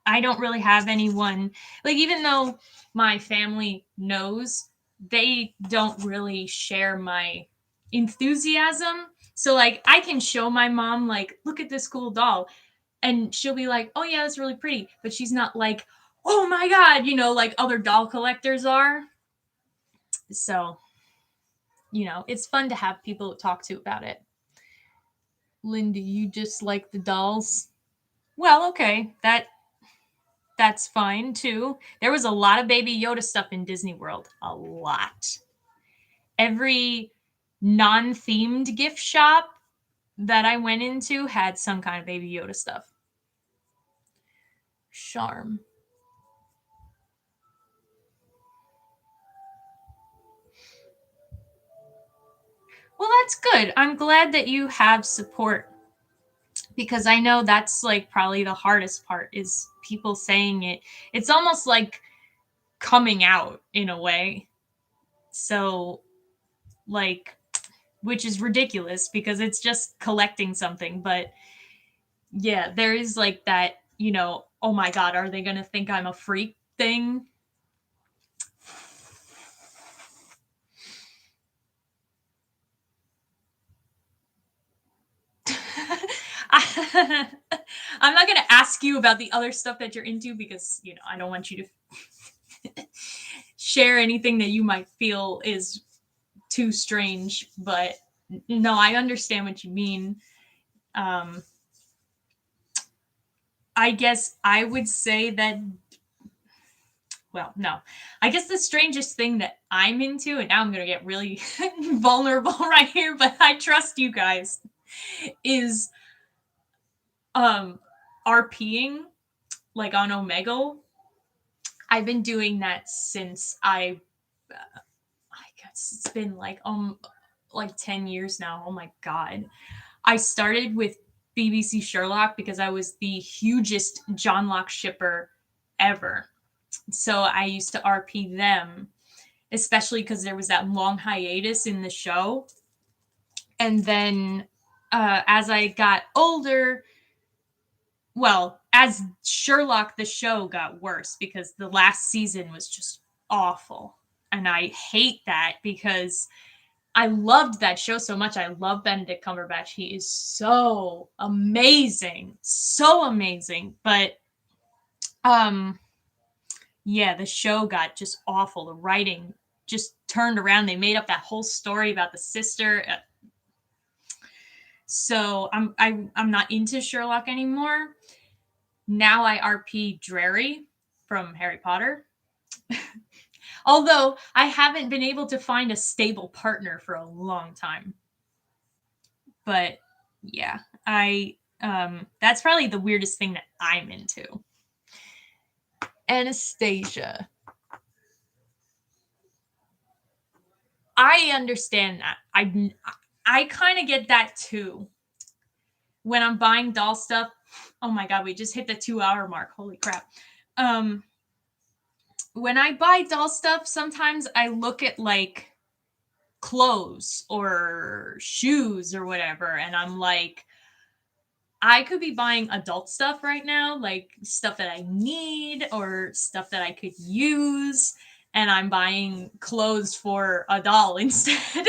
I don't really have anyone, like, even though my family knows, they don't really share my enthusiasm. So, like, I can show my mom, like, look at this cool doll. And she'll be like, oh, yeah, that's really pretty. But she's not like, oh my God, you know, like other doll collectors are. So, you know, it's fun to have people to talk to about it. Linda, you just like the dolls? Well, okay, that's fine too. There was a lot of Baby Yoda stuff in Disney World. A lot. Every non-themed gift shop that I went into had some kind of Baby Yoda stuff. Charm. Well, that's good. I'm glad that you have support because I know that's like probably the hardest part is people saying it. It's almost like coming out in a way. So, like, which is ridiculous because it's just collecting something. But yeah, there is like that, you know, oh my God, are they going to think I'm a freak thing? I'm not going to ask you about the other stuff that you're into because, you know, I don't want you to share anything that you might feel is too strange. But no, I understand what you mean. Um, I guess I would say that, well, no. I guess the strangest thing that I'm into, and now I'm going to get really vulnerable right here, but I trust you guys, is um RPing like on Omegle. I've been doing that since I guess it's been like 10 years now. Oh my god. I started with BBC Sherlock because I was the hugest John Locke shipper ever. So I used to RP them, especially because there was that long hiatus in the show. And then as I got older, well, as Sherlock the show got worse because the last season was just awful. And I hate that because I loved that show so much. I love Benedict Cumberbatch. He is so amazing. So amazing. But yeah, the show got just awful. The writing just turned around. They made up that whole story about the sister. So I'm not into Sherlock anymore. Now I RP Drary from Harry Potter. Although I haven't been able to find a stable partner for a long time. But yeah, I that's probably the weirdest thing that I'm into. Anastasia. I understand that. I kind of get that too. When I'm buying doll stuff, oh my god, we just hit the 2-hour mark. Holy crap. When I buy doll stuff, sometimes I look at like clothes or shoes or whatever, and I'm like, I could be buying adult stuff right now, like stuff that I need or stuff that I could use, and I'm buying clothes for a doll instead.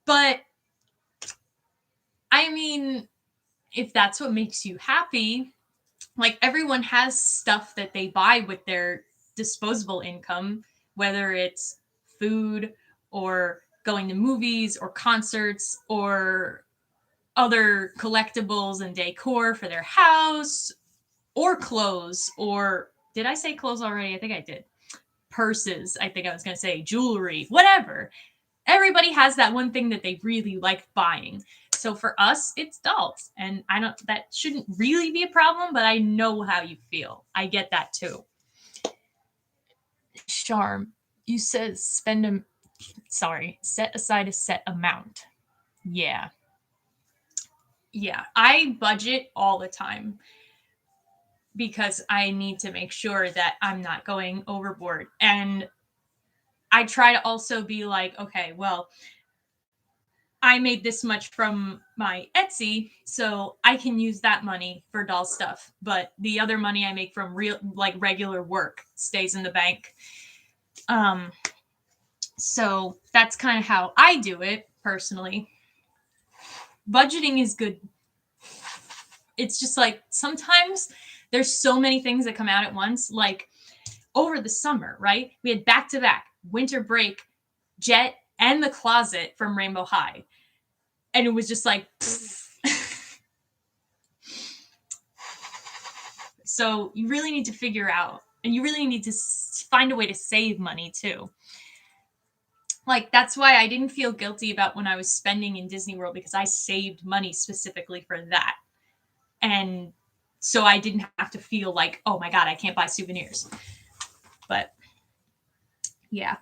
But I mean, if that's what makes you happy, like everyone has stuff that they buy with their disposable income, whether it's food or going to movies or concerts or other collectibles and decor for their house or clothes, or did I say clothes already? I think I did. Purses, I think I was going to say jewelry, whatever. Everybody has that one thing that they really like buying. So for us, it's dolls. And I don't, that shouldn't really be a problem, but I know how you feel. I get that too. Charm, you said set aside a set amount. Yeah. Yeah. I budget all the time because I need to make sure that I'm not going overboard. And I try to also be like, okay, well, I made this much from my Etsy, so I can use that money for doll stuff. But the other money I make from real, like regular work, stays in the bank. Um, so that's kind of how I do it personally. Budgeting is good. It's just like sometimes there's so many things that come out at once. Like over the summer, right? We had back to back winter break, Jet, and The Closet from Rainbow High. And it was just like, so you really need to figure out, and you really need to find a way to save money too. Like, that's why I didn't feel guilty about when I was spending in Disney World, because I saved money specifically for that. And so I didn't have to feel like, oh my God, I can't buy souvenirs. But yeah.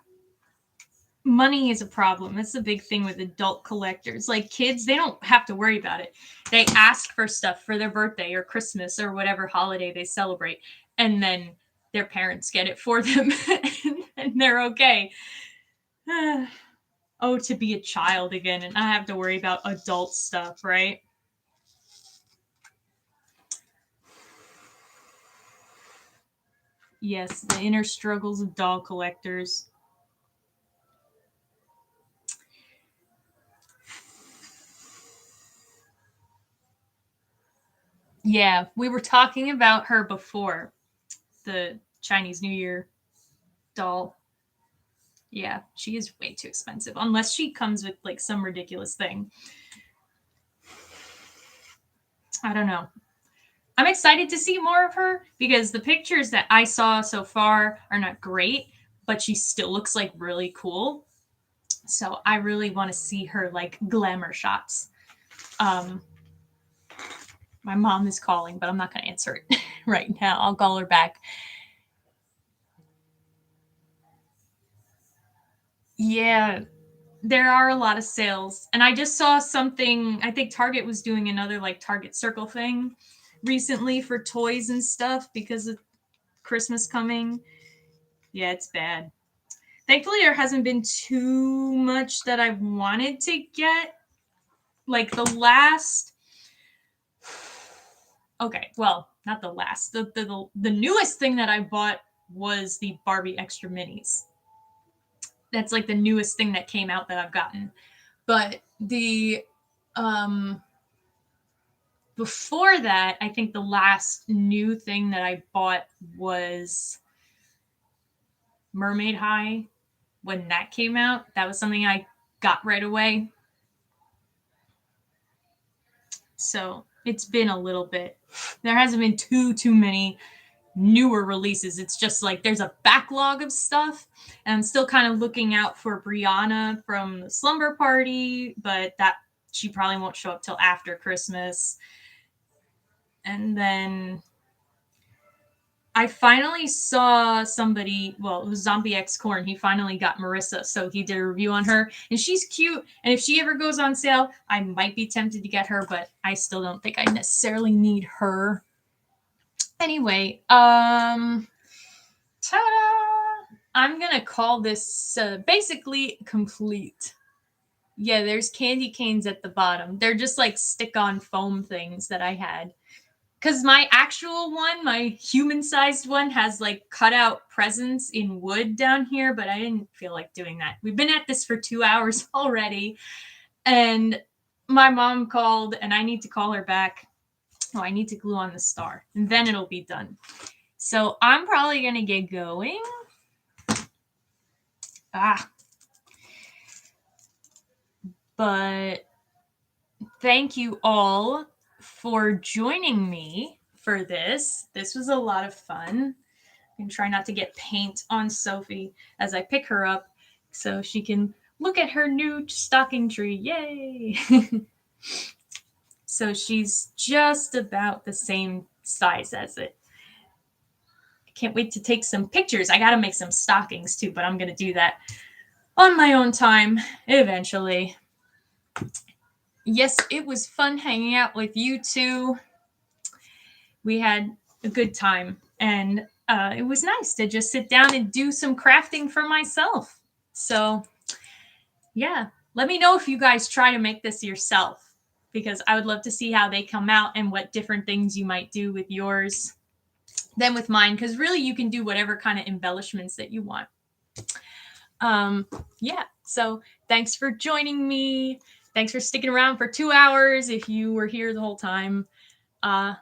Money is a problem. That's the big thing with adult collectors. Like kids, they don't have to worry about it. They ask for stuff for their birthday or Christmas or whatever holiday they celebrate, and then their parents get it for them and they're okay. Oh, to be a child again and I have to worry about adult stuff, right? Yes, the inner struggles of doll collectors. Yeah, we were talking about her before, the Chinese New Year doll. Yeah, she is way too expensive unless she comes with like some ridiculous thing. I don't know. I'm excited to see more of her because the pictures that I saw so far are not great, but she still looks like really cool. So I really want to see her like glamour shots. Um, my mom is calling, but I'm not going to answer it right now. I'll call her back. Yeah, there are a lot of sales. And I just saw something, I think Target was doing another like Target Circle thing recently for toys and stuff because of Christmas coming. Yeah, it's bad. Thankfully, there hasn't been too much that I wanted to get. Like the last. Okay, well, not the last. The newest thing that I bought was the Barbie Extra Minis. That's like the newest thing that came out that I've gotten. But the before that, I think the last new thing that I bought was Mermaid High. When that came out, that was something I got right away. So it's been a little bit. There hasn't been too many newer releases. It's just like there's a backlog of stuff, and I'm still kind of looking out for Brianna from the Slumber Party, but that she probably won't show up till after Christmas. And then I finally saw somebody, well, it was Zombie X Corn. He finally got Marissa, so he did a review on her, and she's cute. And if she ever goes on sale, I might be tempted to get her, but I still don't think I necessarily need her. Anyway, ta-da! I'm gonna call this basically complete. Yeah, there's candy canes at the bottom. They're just like stick-on foam things that I had. Because my actual one, my human-sized one, has like cutout presents in wood down here, but I didn't feel like doing that. We've been at this for 2 hours already, and my mom called, and I need to call her back. Oh, I need to glue on the star, and then it'll be done. So I'm probably gonna get going. But thank you all for joining me for this. This was a lot of fun. And try not to get paint on Sophie as I pick her up so she can look at her new stocking tree. Yay! So she's just about the same size as it. I can't wait to take some pictures. I got to make some stockings too, but I'm going to do that on my own time eventually. Yes, it was fun hanging out with you two. We had a good time, and it was nice to just sit down and do some crafting for myself. So, yeah, let me know if you guys try to make this yourself, because I would love to see how they come out and what different things you might do with yours than with mine, because really you can do whatever kind of embellishments that you want. Yeah, so thanks for joining me. Thanks for sticking around for 2 hours if you were here the whole time. Yeah,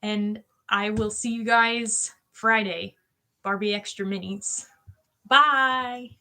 and I will see you guys Friday. Barbie Extra Minis. Bye.